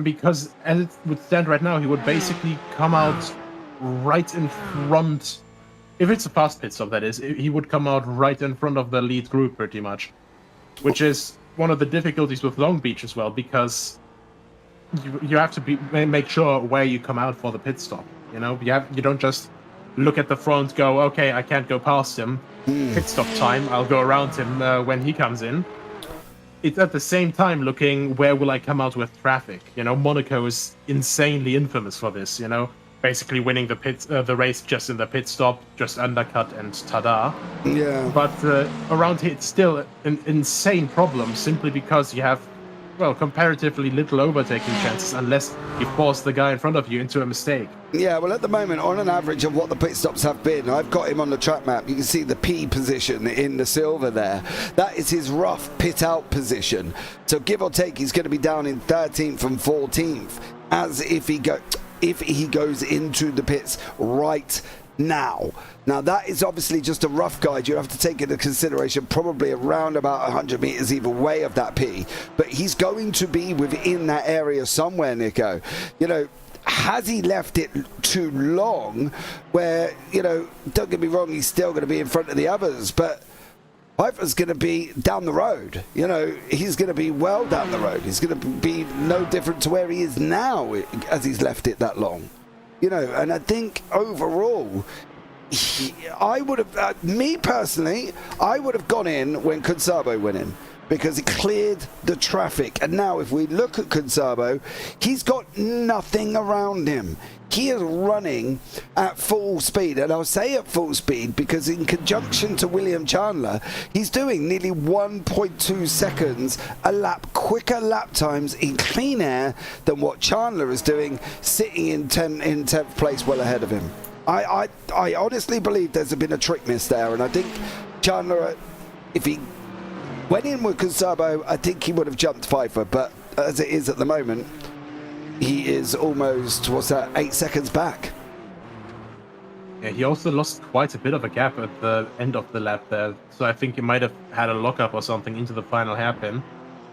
because as it would stand right now, he would basically come out right in front. If it's a fast pit stop, that is, he would come out right in front of the lead group pretty much, which is one of the difficulties with Long Beach as well, because you have to make sure where you come out for the pit stop. You don't just look at the front, go, okay, I can't go past him. Pit stop time, I'll go around him when he comes in. It's at the same time looking, where will I come out with traffic? Monaco is insanely infamous for this, basically winning the race just in the pit stop, just undercut and ta-da. Yeah. But around here, it's still an insane problem, simply because you have well, comparatively little overtaking chances unless you force the guy in front of you into a mistake. Yeah, well, at the moment, on an average of what the pit stops have been, I've got him on the track map. You can see the P position in the silver there. That is his rough pit out position. So give or take, he's going to be down in 13th and 14th, as if he goes into the pits right now. Now, that is obviously just a rough guide. You have to take into consideration probably around about 100 meters either way of that P. But he's going to be within that area somewhere, Nico. You know, has he left it too long where, you know, don't get me wrong, he's still going to be in front of the others, but Piper's going to be down the road. You know, he's going to be well down the road. He's going to be no different to where he is now as he's left it that long. You know, and I think overall, I would have, me personally, I would have gone in when Kunsabo went in, because he cleared the traffic. And now if we look at Kunsabo, he's got nothing around him. He is running at full speed, and I'll say at full speed because in conjunction to William Chandler, he's doing nearly 1.2 seconds a lap quicker lap times in clean air than what Chandler is doing, sitting in 10th place well ahead of him. I honestly believe there's been a trick miss there, and I think Chandler, if he went in with Kunsabo, I think he would have jumped Pfeiffer, but as it is at the moment, he is almost, 8 seconds back. Yeah, he also lost quite a bit of a gap at the end of the lap there, so I think he might have had a lockup or something into the final hairpin.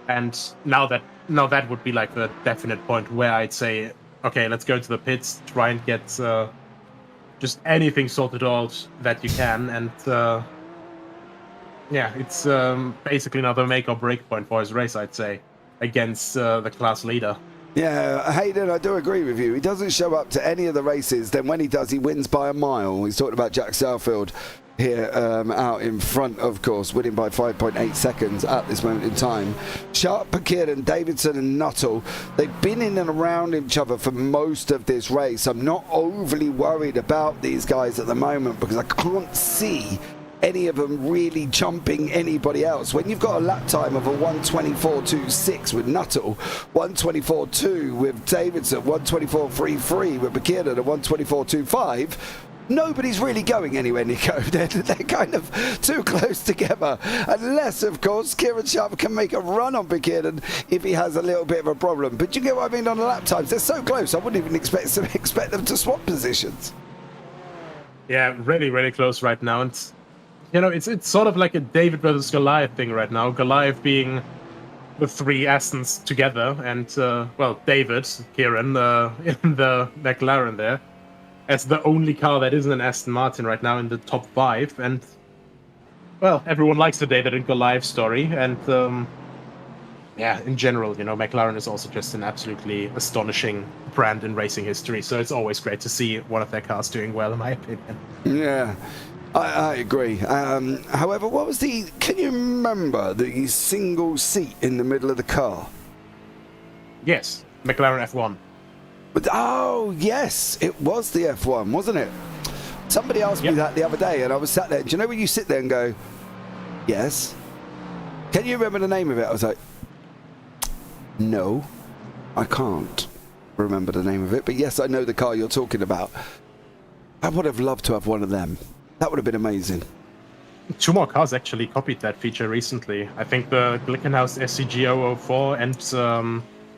And now that would be like the definite point where I'd say, okay, let's go to the pits, try and get just anything sorted out that you can, and yeah, it's basically another make or break point for his race, I'd say, against the class leader. Yeah, Hayden, I do agree with you. He doesn't show up to any of the races. Then when he does, he wins by a mile. He's talking about Jack Southfield here out in front, of course, winning by 5.8 seconds at this moment in time. Sharp, Pakirden, Davidson and Nuttall, they've been in and around each other for most of this race. I'm not overly worried about these guys at the moment because I can't see any of them really jumping anybody else. When you've got a lap time of a 1:24.26 with Nuttall, 1:24.2 with Davidson, 1:24.33 with Pakirden, and 1:24.25, nobody's really going anywhere, Nico. They're kind of too close together. Unless, of course, Kieran Sharp can make a run on Pakirden if he has a little bit of a problem. But you get what I mean on the lap times? They're so close, I wouldn't even expect them to swap positions. Yeah, really, really close right now. And you know, it's sort of like a David versus Goliath thing right now. Goliath being the three Astons together, and well, David, Kieran, in the McLaren there, as the only car that isn't an Aston Martin right now in the top 5. And well, everyone likes the David and Goliath story, and yeah, in general, you know, McLaren is also just an absolutely astonishing brand in racing history. So it's always great to see one of their cars doing well, in my opinion. Yeah. I agree. However, what was can you remember the single seat in the middle of the car? Yes, McLaren F1. But, oh, yes, it was the F1, wasn't it? Somebody asked me that the other day, and I was sat there. Do you know when you sit there and go, yes? Can you remember the name of it? I was like, no, I can't remember the name of it. But yes, I know the car you're talking about. I would have loved to have one of them. That would have been amazing. 2 more cars actually copied that feature recently. I think the Glickenhaus SCG 004 and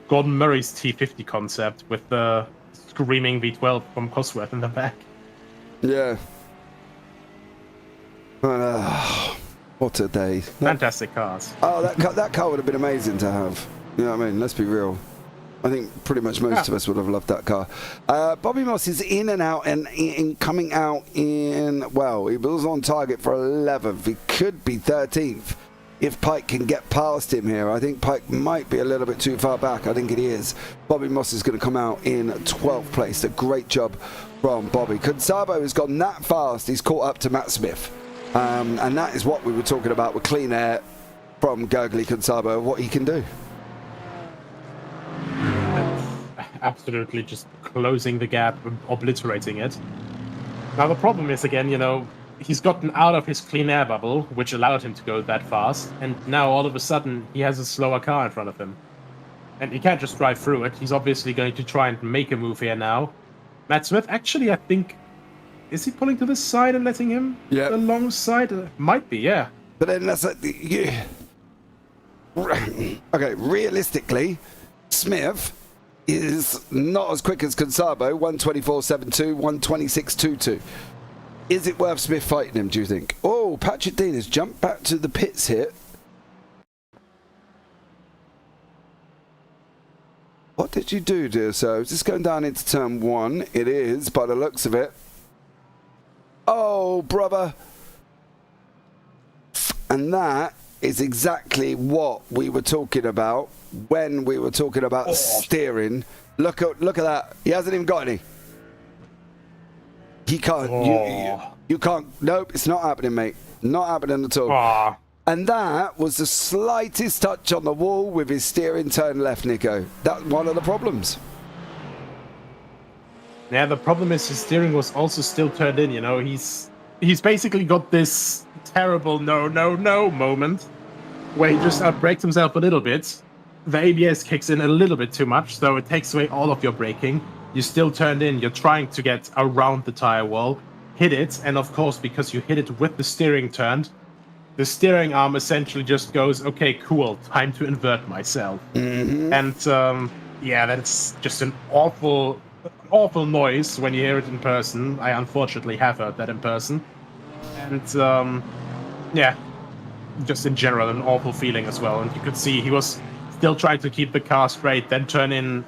Gordon Murray's T50 concept with the screaming V12 from Cosworth in the back. Yeah. What a day. Fantastic cars. Oh, that car would have been amazing to have. You know what I mean? Let's be real. I think pretty much most of us would have loved that car. Bobby Moss is in and out and coming out in, well, he was on target for 11th. He could be 13th if Pike can get past him here. I think Pike might be a little bit too far back. I think it is. Bobby Moss is going to come out in 12th place. A great job from Bobby. Kunsabo has gone that fast. He's caught up to Matt Smith. And that is what we were talking about with clean air from Gurgley Kunsabo, what he can do. Absolutely just closing the gap, obliterating it. Now the problem is, again, you know, he's gotten out of his clean air bubble, which allowed him to go that fast, and now all of a sudden he has a slower car in front of him. And he can't just drive through it. He's obviously going to try and make a move here now. Matt Smith, actually, I think... Is he pulling to the side and letting him alongside? Might be, yeah. But then that's okay, realistically, Smith is not as quick as Consabo, 124.72, 126.22. Is it worth Smith fighting him, do you think? Oh, Patrick Dean has jumped back to the pits here. What did you do, dear sir? Is this going down into turn 1? It is, by the looks of it. Oh, brother. And that is exactly what we were talking about when we were talking about steering. Look at that. He hasn't even got any. He can't. You can't. Nope, it's not happening, mate. Not happening at all. And that was the slightest touch on the wall with his steering turn left, Nico. That's one of the problems. Yeah, the problem is his steering was also still turned in, you know. He's basically got this terrible no moment where he just outbrakes himself a little bit. The ABS kicks in a little bit too much, so it takes away all of your braking. You still turned in, you're trying to get around the tire wall, hit it, and of course, because you hit it with the steering turned, the steering arm essentially just goes, okay, cool, time to invert myself. And yeah, that's just an awful noise when you hear it in person. I unfortunately have heard that in person. And yeah, just in general, an awful feeling as well. And you could see he was still trying to keep the car straight, then turn in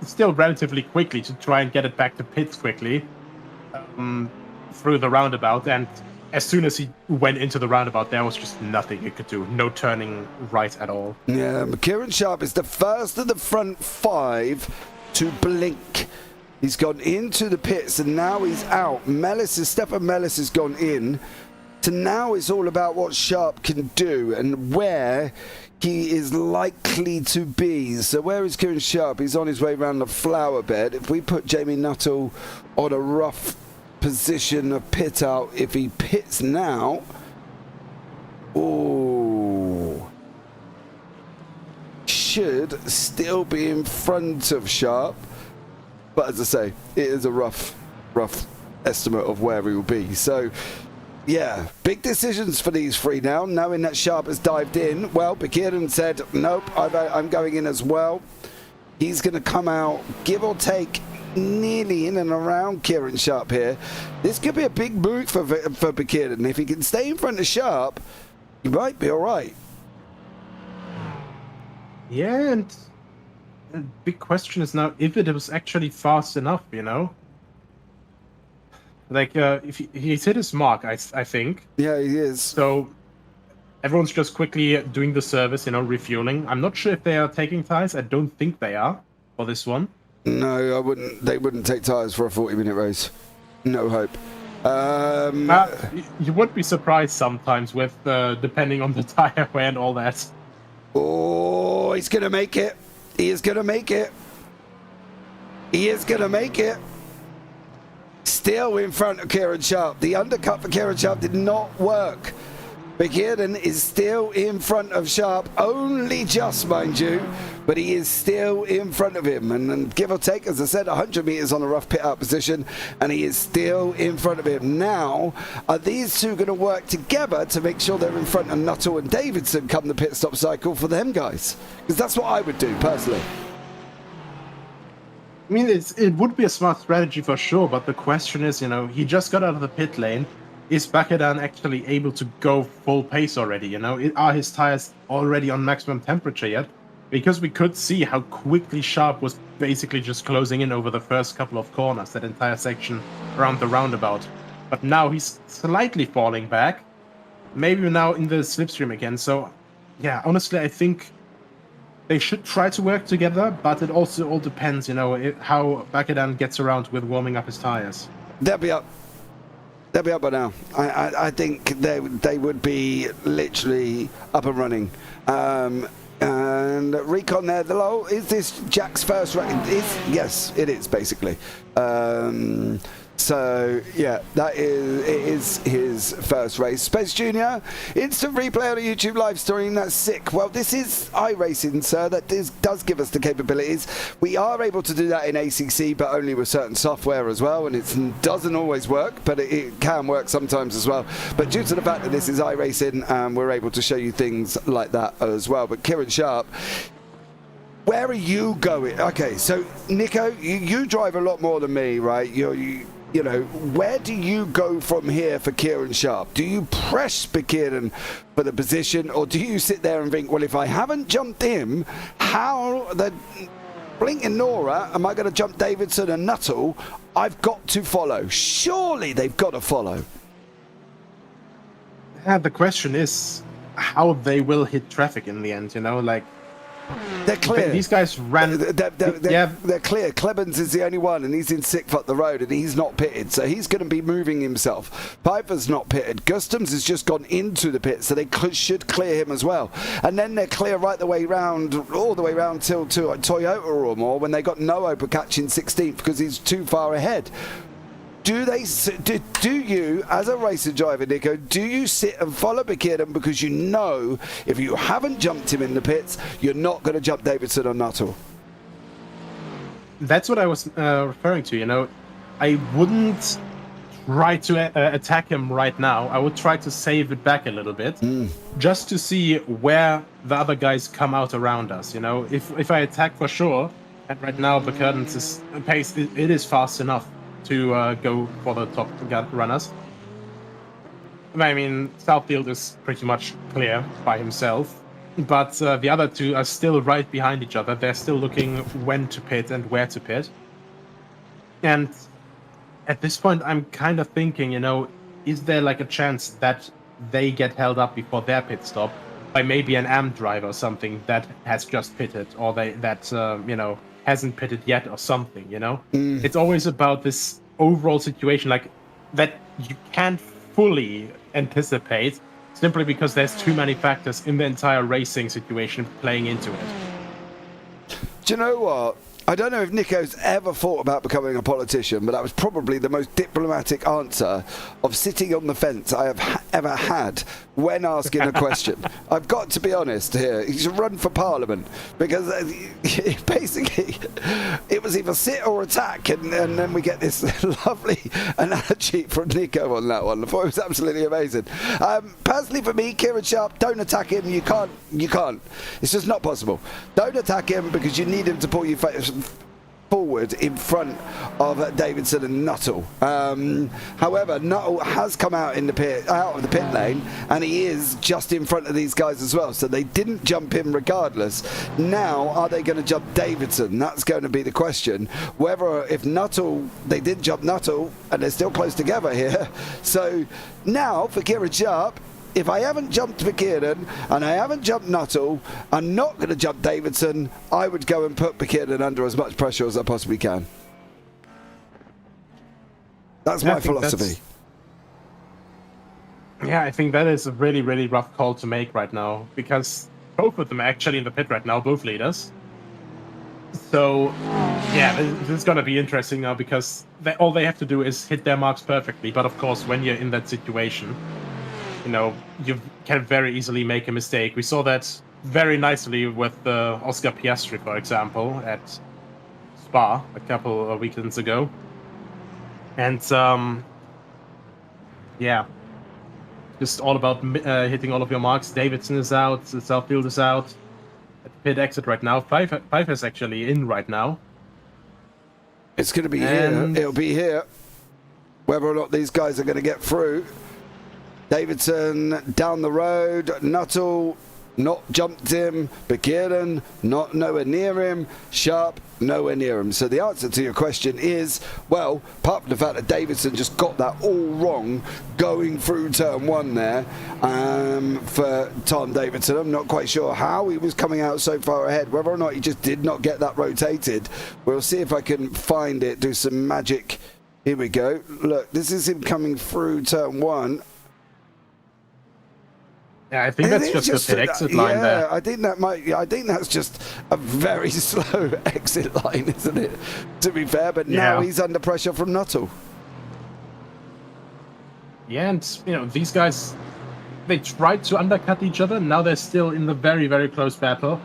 still relatively quickly to try and get it back to pits quickly through the roundabout. And as soon as he went into the roundabout, there was just nothing he could do. No turning right at all. Yeah, Kieran Sharp is the first of the front 5 to blink. He's gone into the pits and now he's out. Stefan Mellis has gone in. So now it's all about what Sharp can do and where he is likely to be. So where is Kieran Sharp? He's on his way around the flower bed. If we put Jamie Nuttall on a rough position of pit out, if he pits now, should still be in front of Sharp. But as I say, it is a rough estimate of where he will be. So, yeah, big decisions for these three now, knowing that Sharp has dived in. Well, Bekirden said, nope, I'm going in as well. He's going to come out, give or take, nearly in and around Kieran Sharp here. This could be a big move for Bekirden. If he can stay in front of Sharp, he might be all right. Yeah, and the big question is now if it was actually fast enough, you know? Like, if he's hit his mark, I think. Yeah, he is. So everyone's just quickly doing the service, you know, refueling. I'm not sure if they are taking tires. I don't think they are for this one. No, I wouldn't. They wouldn't take tires for a 40-minute race. No hope. You would be surprised sometimes with depending on the tire wear and all that. Oh, he's gonna make it. He is gonna make it. He is gonna make it. Still in front of Kieran Sharp. The undercut for Kieran Sharp did not work. Bekirden is still in front of Sharp, only just, mind you, but he is still in front of him. And give or take, as I said, 100 meters on a rough pit out position, and he is still in front of him. Now, are these two going to work together to make sure they're in front of Nuttall and Davidson come the pit stop cycle for them guys? Because that's what I would do, personally. I mean, it would be a smart strategy for sure, but the question is, you know, he just got out of the pit lane. Is Bekirden actually able to go full pace already, you know? Are his tires already on maximum temperature yet? Because we could see how quickly Sharp was basically just closing in over the first couple of corners, that entire section around the roundabout. But now he's slightly falling back. Maybe now in the slipstream again. So, yeah, honestly, I think they should try to work together, but it also all depends, you know, how Bekirden gets around with warming up his tires. They'll be up. They'll be up by now. I think they would be literally up and running. And Recon there, is this Jack's first race? Yes, it is, basically. So, yeah, it is his first race. Space Junior, instant replay on a YouTube live stream. That's sick. Well, this is iRacing, sir. That does give us the capabilities. We are able to do that in ACC, but only with certain software as well. And it doesn't always work, but it can work sometimes as well. But due to the fact that this is iRacing, we're able to show you things like that as well. But Kieran Sharp, where are you going? Okay, so Nico, you drive a lot more than me, right? You know, where do you go from here for Kieran Sharp? Do you press Kieran for the position, or do you sit there and think, well, if I haven't jumped him, how the blinking Nora am I going to jump Davidson and Nuttall? I've got to follow. Surely they've got to follow. Yeah, the question is how they will hit traffic in the end, you know, like... They're clear. These guys ran... They're clear. Clemens is the only one, and he's in 6th up the road, and he's not pitted, so he's going to be moving himself. Piper's not pitted. Gustams has just gone into the pit, so they should clear him as well. And then they're clear right the way round, all the way round till to Toyota or more, when they got no open catch in 16th because he's too far ahead. Do you, as a racer driver, Nico, do you sit and follow Kieran because you know if you haven't jumped him in the pits, you're not going to jump Davidson or Nuttall? That's what I was referring to, you know. I wouldn't try to attack him right now. I would try to save it back a little bit, just to see where the other guys come out around us, you know. If I attack for sure, and right now Kieran's pace, it is fast enough to go for the top runners. I mean, Southfield is pretty much clear by himself, but the other two are still right behind each other. They're still looking when to pit and where to pit. And at this point, I'm kind of thinking, you know, is there like a chance that they get held up before their pit stop by maybe an AM driver or something that has just pitted, or you know, hasn't pitted yet or something, you know? It's always about this overall situation, like, that you can't fully anticipate simply because there's too many factors in the entire racing situation playing into it. Do you know what? I don't know if Nico's ever thought about becoming a politician, but that was probably the most diplomatic answer of sitting on the fence I have ever had when asking a question. I've got to be honest here. He should run for Parliament, because basically it was either sit or attack, and then we get this lovely analogy from Nico on that one. I thought it was absolutely amazing. Personally for me, Kieran Sharp, don't attack him. You can't. It's just not possible. Don't attack him because you need him to pull you forward in front of Davidson and Nuttall. However, Nuttall has come out of the pit lane, and he is just in front of these guys as well, so they didn't jump him regardless. Now, are they going to jump Davidson? That's going to be the question. Whether, if Nuttall, they did jump Nuttall, and they're still close together here. So now for Kieran Sharp, if I haven't jumped Kieran and I haven't jumped Nuttall, I'm not going to jump Davidson. I would go and put Kieran under as much pressure as I possibly can. That's my philosophy. Yeah, I think that is a really, really rough call to make right now, because both of them are actually in the pit right now, both leaders. So, yeah, this is going to be interesting now, because all they have to do is hit their marks perfectly. But of course, when you're in that situation, you know, you can very easily make a mistake. We saw that very nicely with Oscar Piastri, for example, at Spa a couple of weekends ago. And, yeah, just all about hitting all of your marks. Davidson is out, Southfield is out. At the pit exit right now. Five is actually in right now. It's going to be here. It'll be here. Whether or not these guys are going to get through. Davidson down the road, Nuttall not jumped him, Kieran not nowhere near him, Sharp nowhere near him. So the answer to your question is, well, apart from the fact that Davidson just got that all wrong going through turn one there for Tom Davidson. I'm not quite sure how he was coming out so far ahead, whether or not he just did not get that rotated. We'll see if I can find it, do some magic. Here we go. Look, this is him coming through turn one. Yeah, I think that's just the exit line there. Yeah, I think that's just a very slow exit line, isn't it? To be fair, but now he's under pressure from Nuttall. Yeah, and these guys, they tried to undercut each other. Now they're still in the very, very close battle.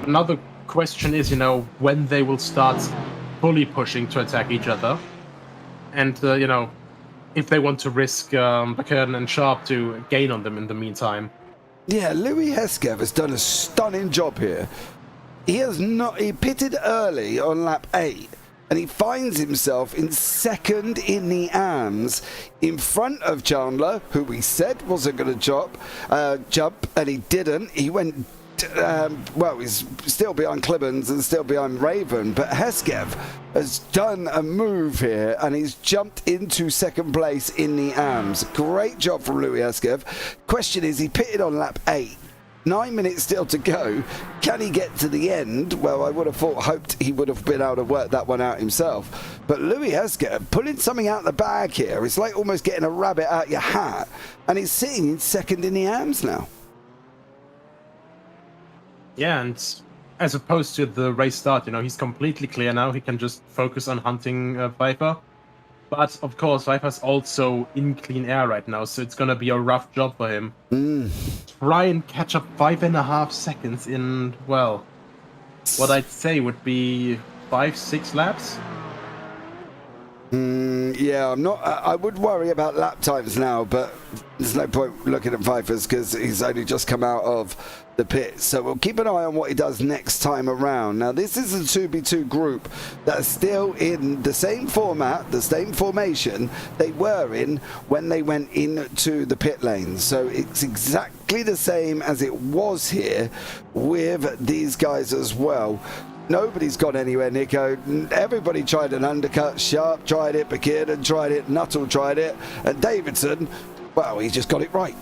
Another question is, when they will start fully pushing to attack each other, and if they want to risk Bakern and Sharp to gain on them in the meantime. Yeah, Louis Hesketh has done a stunning job here. He pitted early on lap 8, and he finds himself in second in the AMS in front of Chandler, who we said wasn't going to jump, and he didn't. He went, he's still behind Clibbons and still behind Raven, but Hesketh has done a move here, and he's jumped into second place in the AMS. Great job from Louis Hesketh. Question is, he pitted on lap 8. 9 minutes still to go. Can he get to the end? Well, I would have hoped he would have been able to work that one out himself. But Louis Hesketh pulling something out of the bag here. It's like almost getting a rabbit out your hat. And he's sitting in second in the AMS now. Yeah, and as opposed to the race start, he's completely clear now. He can just focus on hunting Viper. But, of course, Viper's also in clean air right now, so it's going to be a rough job for him. Try and catch up 5.5 seconds in, well, what I'd say would be 5-6 laps. Yeah, I would worry about lap times now, but there's no point looking at Viper's because he's only just come out of the pit. So we'll keep an eye on what he does next time around. Now, this is a 2v2 group that's still in the same format, the same formation they were in when they went into the pit lane. So it's exactly the same as it was here with these guys as well. Nobody's gone anywhere, Nico. Everybody tried an undercut. Sharp tried it, Bakirden tried it, Nuttall tried it, and Davidson, well, he just got it right.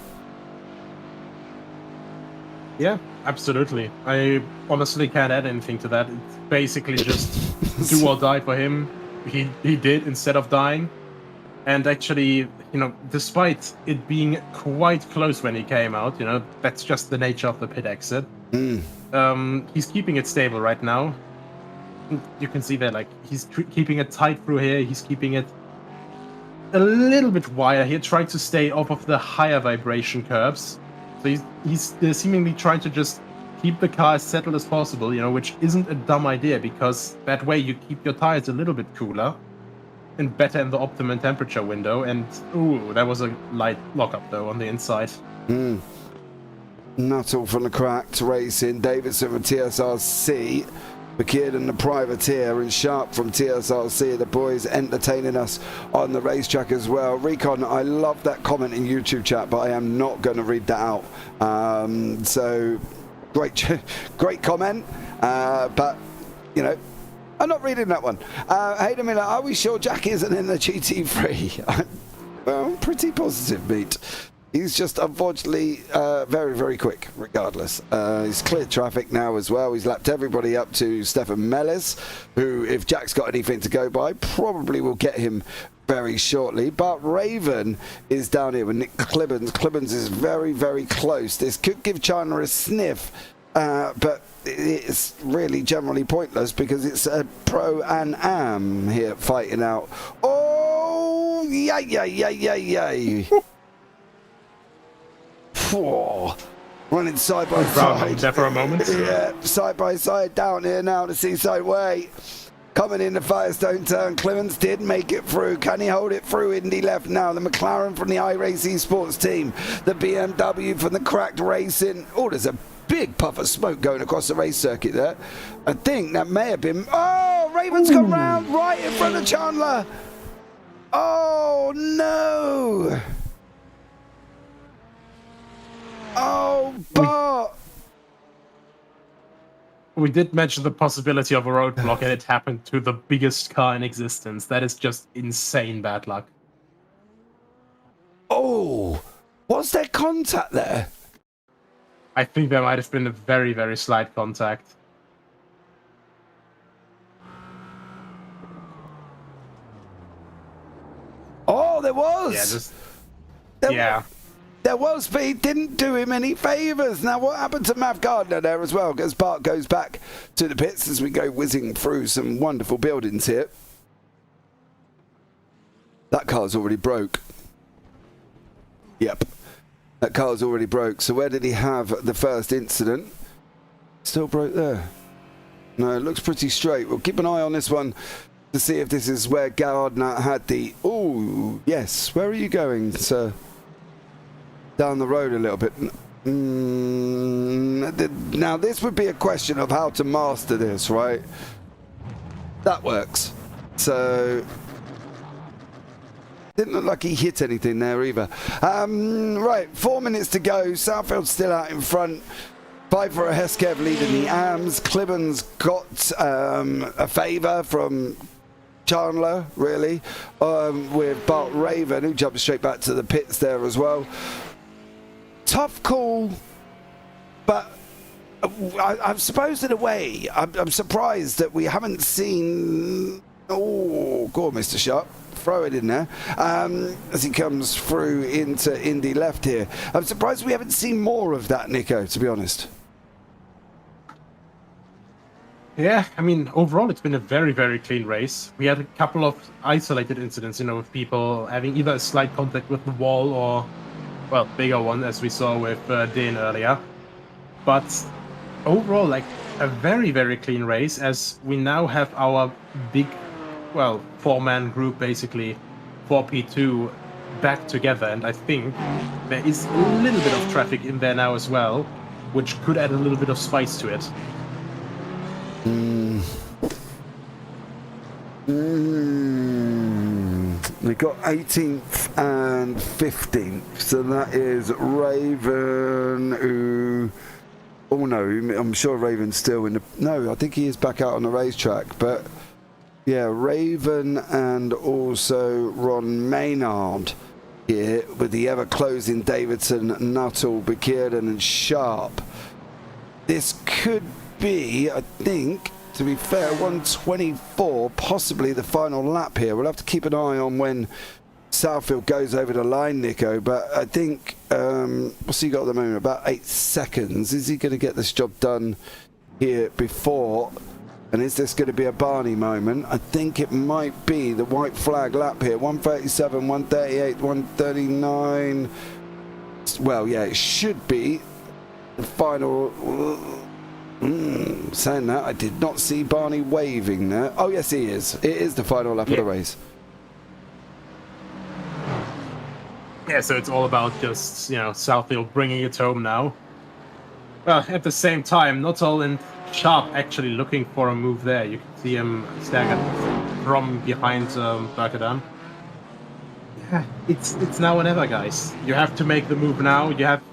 Yeah, absolutely. I honestly can't add anything to that. It's basically just do or die for him. He did instead of dying. And actually, despite it being quite close when he came out, that's just the nature of the pit exit. He's keeping it stable right now. You can see that, he's keeping it tight through here. He's keeping it a little bit wider here, trying to stay off of the higher vibration curves. So he's seemingly trying to just keep the car as settled as possible, which isn't a dumb idea, because that way you keep your tires a little bit cooler and better in the optimum temperature window. And, ooh, that was a light lockup, though, on the inside. Nuttall from the Cracked Racing, Davidson from TSRC, Bakirden the Privateer, and Sharp from TSRC. The boys entertaining us on the racetrack as well. Recon, I love that comment in YouTube chat, but I am not going to read that out. So great comment, but I'm not reading that one. Hayden Miller, are we sure Jack isn't in the GT3? I'm pretty positive, mate. He's just unfortunately very, very quick, regardless. He's cleared traffic now as well. He's lapped everybody up to Stefan Mellis, who, if Jack's got anything to go by, probably will get him very shortly. But Raven is down here with Nick Clibbons. Clibbons is very, very close. This could give Chandler a sniff, but it's really generally pointless because it's a pro and am here fighting out. Oh, yay. Whoa. Running side by side. There for a moment. Yeah, side by side down here now to Seaside Way. Coming in the Firestone turn. Clemens did make it through. Can he hold it through? Indy left now. The McLaren from the iRacing Sports team. The BMW from the Cracked Racing. Oh, there's a big puff of smoke going across the race circuit there. I think that may have been... Oh, Raven's gone round right in front of Chandler. Oh, no. Oh, but... We did mention the possibility of a roadblock, and it happened to the biggest car in existence. That is just insane bad luck. Oh, was there contact there? I think there might have been a very, very slight contact. Oh, there was! Yeah, There was, but he didn't do him any favours. Now, what happened to Mav Gardner there as well? As Bart goes back to the pits as we go whizzing through some wonderful buildings here. That car's already broke. Yep. That car's already broke. So where did he have the first incident? Still broke there. No, it looks pretty straight. We'll keep an eye on this one to see if this is where Gardner had the... Oh, yes. Where are you going, sir? Down the road a little bit. Now, this would be a question of how to master this, right? That works. So... Didn't look like he hit anything there either. Right, 4 minutes to go. Southfield's still out in front. Pfeiffer or Heskev leading the AMS. Clibben's got a favour from Chandler, really, with Bart Raven, who jumped straight back to the pits there as well. Tough call, but I suppose in a way, I'm surprised that we haven't seen... Oh, go on, Mr. Sharp. Throw it in there as he comes through into Indy left here. I'm surprised we haven't seen more of that, Nico, to be honest. Yeah, I mean, overall, it's been a very, very clean race. We had a couple of isolated incidents, you know, with people having either a slight contact with the wall or, well, bigger one, as we saw with Dean earlier. But overall, like, a very, very clean race, as we now have our big, well, four-man group, basically, 4P2, back together. And I think there is a little bit of traffic in there now as well, which could add a little bit of spice to it. We got 18th and 15th, so that is Raven, who... Oh no, I'm sure Raven's still in the... No, I think he is back out on the racetrack, but... Yeah, Raven and also Ron Maynard here with the ever-closing Davidson, Nuttall, Bekirden and Sharp. This could be, I think, to be fair, 124, possibly the final lap here. We'll have to keep an eye on when Southfield goes over the line, Nico, but I think, what's he got at the moment? About 8 seconds. Is he going to get this job done here before... And is this going to be a Barney moment? I think it might be the white flag lap here. 137, 138, 139. Well, yeah, it should be the final. Saying that, I did not see Barney waving there. Oh, yes, he is. It is the final lap of the race. Yeah, so it's all about just, you know, Southfield bringing it home now. Well, at the same time, not all in... Sharp actually looking for a move there. You can see him staggered from behind Berkedan. Yeah, it's now or never, guys. You have to make the move now. You have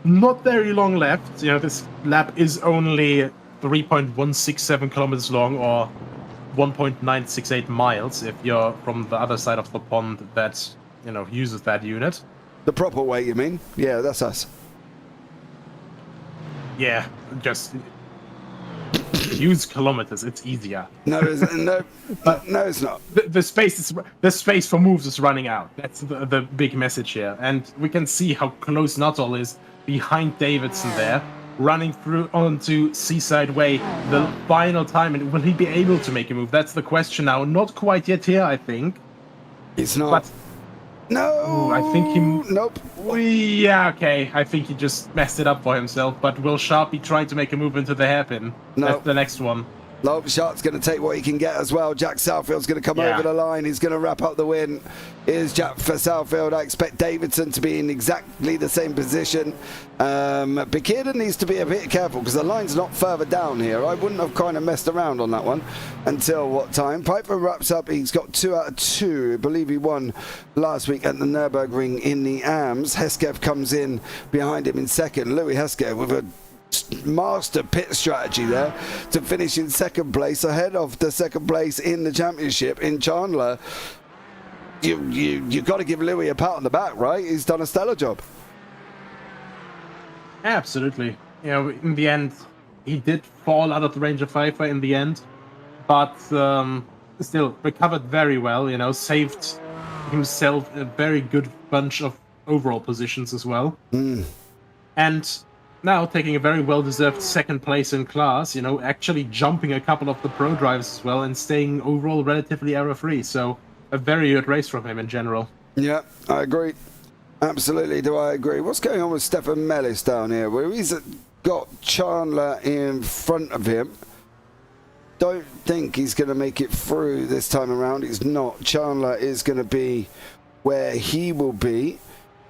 not very long left. You know, this lap is only 3.167 kilometers long, or 1.968 miles if you're from the other side of the pond that, you know, uses that unit. The proper way, you mean? Yeah, that's us. Yeah, just... use kilometers. It's easier. No, no, no, it's not. The space for moves is running out. That's the big message here, and we can see how close Nuttall is behind Davidson there, running through onto Seaside Way the final time. And will he be able to make a move? That's the question now. Not quite yet here, I think. It's not. But no, I think he... Nope. Yeah, okay. I think he just messed it up for himself. But will Sharp be trying to make a move into the hairpin? No. That's the next one. Nope, Sharp's going to take what he can get as well. Jack Southfield's going to come over the line. He's going to wrap up the win. Here's Jack for Southfield. I expect Davidson to be in exactly the same position. Bekirden needs to be a bit careful because the line's not further down here. I wouldn't have kind of messed around on that one until what time? Piper wraps up. He's got 2 out of 2. I believe he won last week at the Nürburgring in the AMS. Heskev comes in behind him in second. Louis Heskev with a master pit strategy there to finish in second place, ahead of the second place in the championship in Chandler. You've got to give Louis a pat on the back, right? He's done a stellar job. Absolutely. You know, in the end, he did fall out of the range of Pfeiffer in the end, but still recovered very well, you know, saved himself a very good bunch of overall positions as well. And now taking a very well-deserved second place in class, you know, actually jumping a couple of the pro drivers as well and staying overall relatively error-free. So a very good race from him in general. Yeah, I agree. Absolutely, do I agree. What's going on with Stefan Mellis down here? Where he's got Chandler in front of him. Don't think he's going to make it through this time around. He's not. Chandler is going to be where he will be.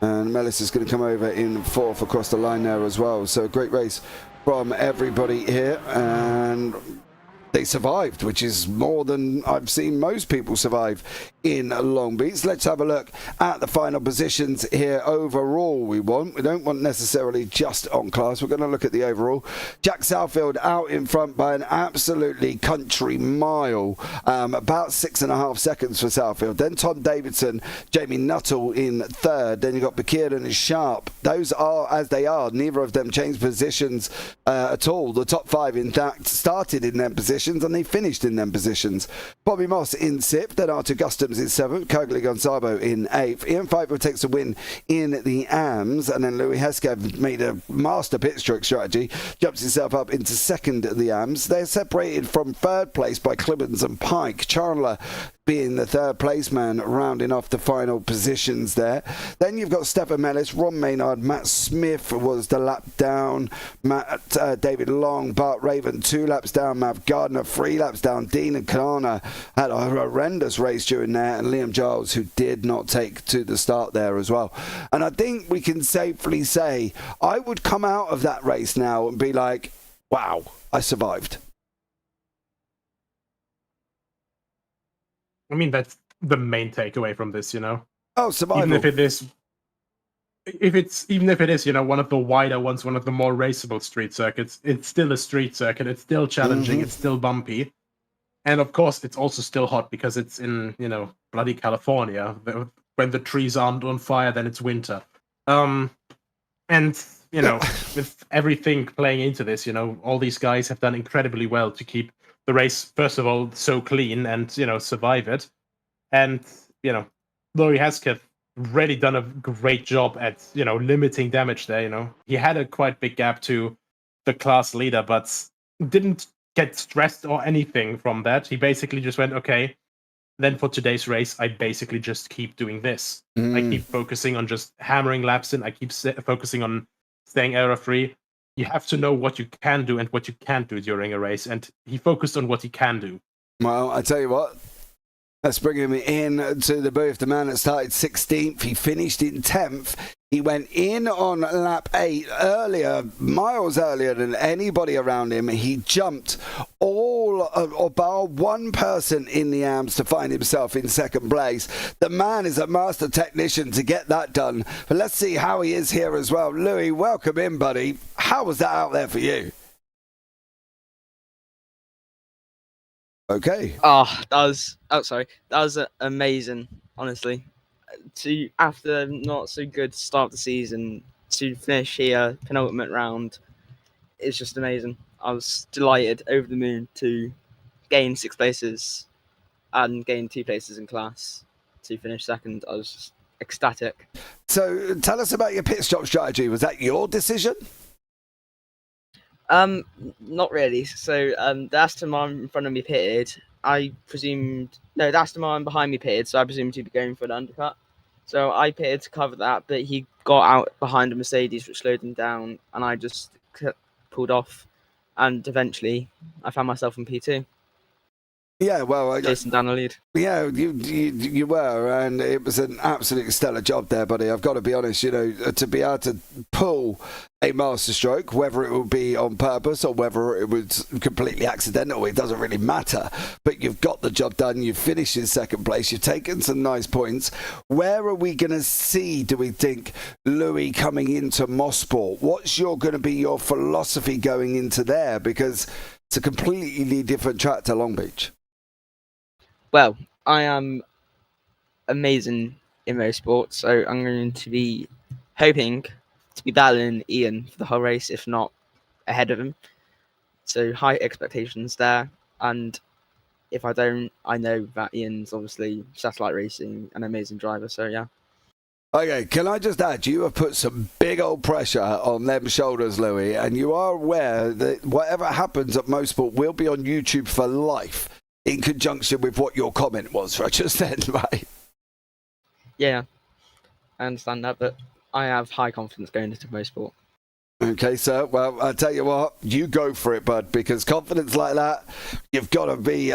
And Mellis is going to come over in fourth across the line there as well. So a great race from everybody here. And they survived, which is more than I've seen most people survive in Long Beach. Let's have a look at the final positions here overall. We don't want necessarily just on class. We're going to look at the overall. Jack Southfield out in front by an absolutely country mile, about 6.5 seconds for Southfield. Then Tom Davidson, Jamie Nuttall in third. Then you've got Bakir and Sharp. Those are as they are. Neither of them changed positions at all. The top five, in fact, started in them positions and they finished in them positions. Bobby Moss in sixth, then Artur Gustams in seventh, Kogli Gonzalo in eighth. Ian Pfeiffer takes the win in the AMS, and then Louis Hesketh made a master pit stroke strategy, jumps himself up into second at the AMS. They're separated from third place by Clibbons and Pike. Chandler being the third place man, rounding off the final positions there. Then you've got Stefan Mellis, Ron Maynard, Matt Smith was the lap down, David Long, Bart Raven 2 laps down, Mav Gardner 3 laps down, Dean and Kana had a horrendous race during there, and Liam Giles, who did not take to the start there as well. And I think we can safely say I would come out of that race now and be like, wow, I survived. I mean, that's the main takeaway from this, you know. Oh, survival. Even if it is, you know, one of the wider ones, one of the more raceable street circuits, it's still a street circuit. It's still challenging. It's still bumpy, and of course, it's also still hot because it's in, you know, bloody California. When the trees aren't on fire, then it's winter. And you know, with everything playing into this, you know, all these guys have done incredibly well to keep the race, first of all, so clean and, you know, survive it. And, you know, Laurie Hesketh really done a great job at, you know, limiting damage there, you know. He had a quite big gap to the class leader, but didn't get stressed or anything from that. He basically just went, okay, then for today's race, I basically just keep doing this. I keep focusing on just hammering laps in. I keep focusing on staying error-free. You have to know what you can do and what you can't do during a race, and he focused on what he can do. Well, I tell you what, let's bring him in to the booth. The man that started 16th, he finished in 10th. He went in on lap 8 earlier, miles earlier than anybody around him. He jumped all about one person in the AMS to find himself in second place. The man is a master technician to get that done. But let's see how he is here as well. Louis, welcome in, buddy. How was that out there for you? Okay. That was amazing, honestly. After not so good start of the season, to finish here, penultimate round, it's just amazing. I was delighted, over the moon, to gain 6 places and gain 2 places in class to finish second. I was just ecstatic. So tell us about your pit stop strategy. Was that your decision? Not really. So the Aston Martin in front of me pitted. The Aston Martin behind me pitted, so I presumed he'd be going for an undercut. So I pitted to cover that, but he got out behind a Mercedes, which slowed him down, and I just pulled off. And eventually, I found myself in P2. Yeah, well, chasing down the lead. Yeah, you were, and it was an absolutely stellar job there, buddy. I've got to be honest, you know, to be able to pull a master stroke, whether it would be on purpose or whether it was completely accidental, it doesn't really matter. But you've got the job done. You've finished in second place. You've taken some nice points. Where are we going to see, do we think, Louis coming into Mosport? What's going to be your philosophy going into there? Because it's a completely different track to Long Beach. Well, I am amazing in motorsport, so I'm going to be hoping to be battling Ian for the whole race, if not ahead of him. So high expectations there, and if I don't, I know that Ian's obviously satellite racing, an amazing driver, so yeah. Okay, can I just add, you have put some big old pressure on them shoulders, Louis, and you are aware that whatever happens at Mosport will be on YouTube for life, in conjunction with what your comment was right just then, right? Yeah. I understand that, but I have high confidence going into motorsport. Okay, sir. Well, I'll tell you what, you go for it, bud, because confidence like that, you've got to be,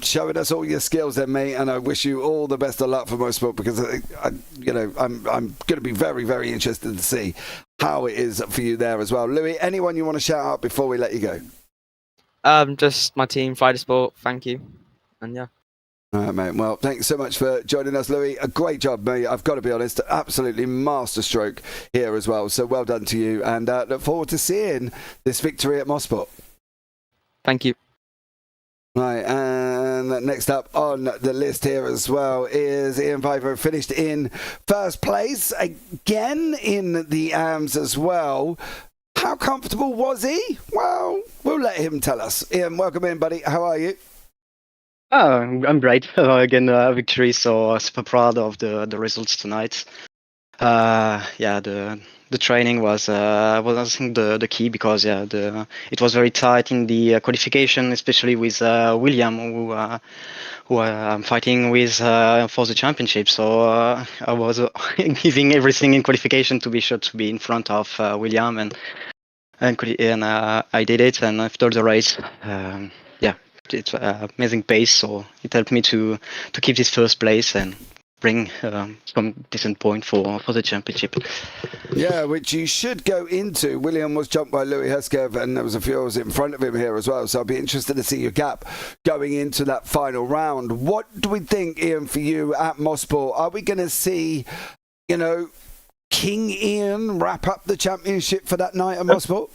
showing us all your skills then, mate, and I wish you all the best of luck for motorsport, because, I'm going to be very, very interested to see how it is for you there as well. Louis, anyone you want to shout out before we let you go? Just my team, Fighter Sport, thank you. And yeah. All right, mate. Well, thanks so much for joining us, Louis. A great job, mate. I've got to be honest, absolutely masterstroke here as well. So well done to you, and look forward to seeing this victory at Mosport. Thank you. Right, and next up on the list here as well is Ian Piper, finished in first place again in the AMS as well. How comfortable was he? Well, we'll let him tell us. Ian, welcome in, buddy. How are you? Oh, I'm great. Again, victory. So super proud of the results tonight. The training was I think the key, because it was very tight in the qualification, especially with William, who I'm fighting with for the championship. So I was giving everything in qualification to be sure to be in front of William, and I did it. And after the race, it's amazing pace, so it helped me to keep this first place and bring some decent point for the championship. Yeah, which you should go into. William was jumped by Louis Hesketh, and there was a few others in front of him here as well, so I'll be interested to see your gap going into that final round. What do we think, Ian, for you at Mosport? Are we going to see, King Ian wrap up the championship for that night at Mosport?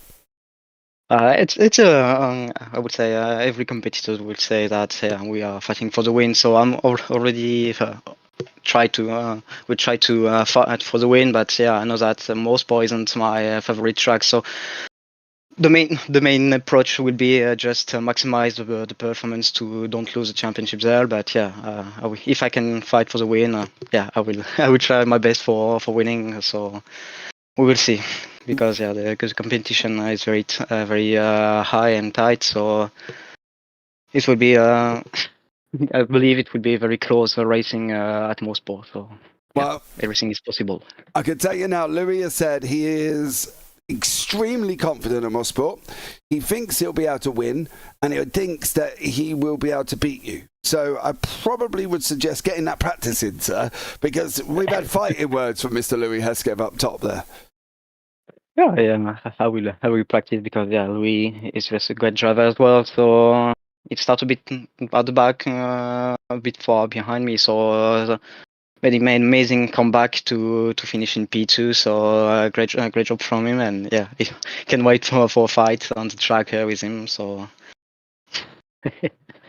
It's I would say every competitor will say that we are fighting for the win. So I'm already try to fight for the win. But I know that Mosport isn't my favorite track. So the main approach will be just maximize the performance to don't lose the championship there. But if I can fight for the win, I will try my best for winning. So we will see. Because the competition is very high and tight, so it will be I believe it will be very close racing at Mosport. So everything is possible. I can tell you now, Louis has said he is extremely confident at Mosport. He thinks he'll be able to win, and he thinks that he will be able to beat you. So I probably would suggest getting that practice in, sir, because we've had fighting words from Mr. Louis Hesketh up top there. I will practice, because Louis is just a great driver as well. So it started a bit at the back, a bit far behind me. So but he made amazing comeback to finish in P2. So great job from him, and he can wait for a fight on the track with him. So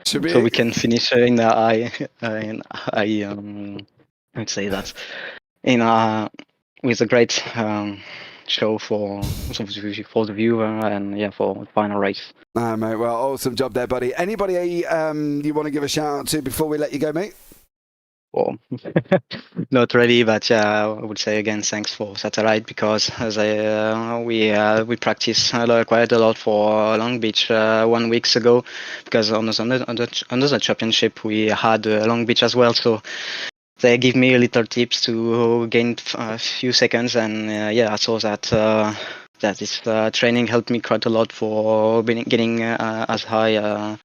so we can finish in the I'd say that with a great show for the viewer and for the final race. Mate, well, awesome job there, buddy. Anybody you want to give a shout out to before we let you go, mate? Well, not really, but I would say again thanks for Satellite, because as we practiced quite a lot for Long Beach 1 week ago, because on the championship we had Long Beach as well, so they give me little tips to gain a few seconds, and I saw that this training helped me quite a lot for getting as high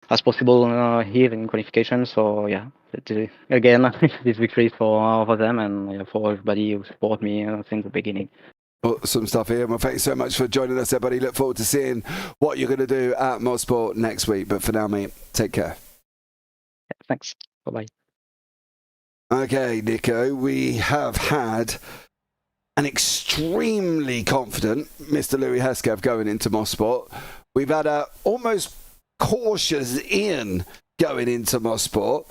as possible here in qualification. So again, this victory for them and for everybody who support me since the beginning. Awesome stuff here. Well, thank you so much for joining us, everybody. Look forward to seeing what you're going to do at Mosport next week. But for now, mate, take care. Thanks. Bye-bye. Okay, Nico, we have had an extremely confident Mr. Louis Hesketh going into Mosport. We've had a almost cautious Ian going into Mosport.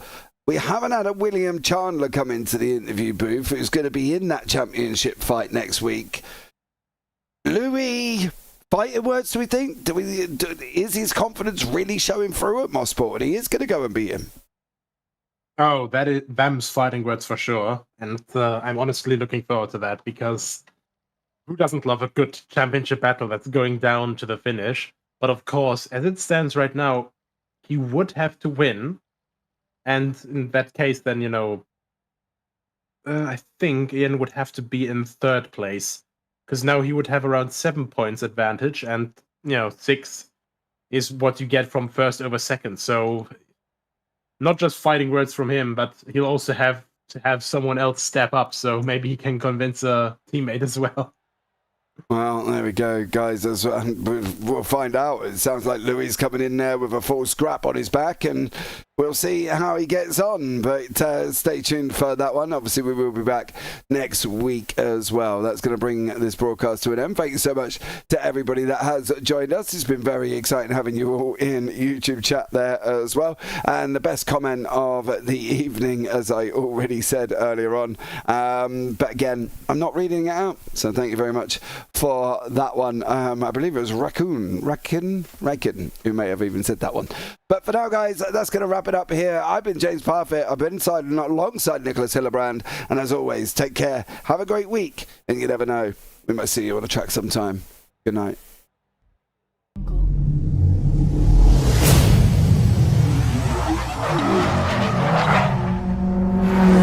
We haven't had a William Chandler come into the interview booth who's going to be in that championship fight next week. Louis, fighting words, do we think? Is his confidence really showing through at Mosport? And he is going to go and beat him. Oh, them's fighting words for sure. And I'm honestly looking forward to that, because who doesn't love a good championship battle that's going down to the finish? But of course, as it stands right now, he would have to win. And in that case, then, I think Ian would have to be in third place, because now he would have around 7 points advantage, and 6 is what you get from first over second. So not just fighting words from him, but he'll also have to have someone else step up, so maybe he can convince a teammate as well. Well, there we go, guys. We'll find out. It sounds like Louis coming in there with a full scrap on his back, and we'll see how he gets on. But stay tuned for that one. Obviously, we will be back next week as well. That's going to bring this broadcast to an end. Thank you so much to everybody that has joined us. It's been very exciting having you all in YouTube chat there as well. And the best comment of the evening, as I already said earlier on. But again, I'm not reading it out, so thank you very much for that one. I believe it was Raccoon, who may have even said that one. But for now, guys, that's going to wrap it up here. I've been James Parfitt. I've been alongside Nicolas Hillebrand. And as always, take care. Have a great week. And you never know, we might see you on the track sometime. Good night.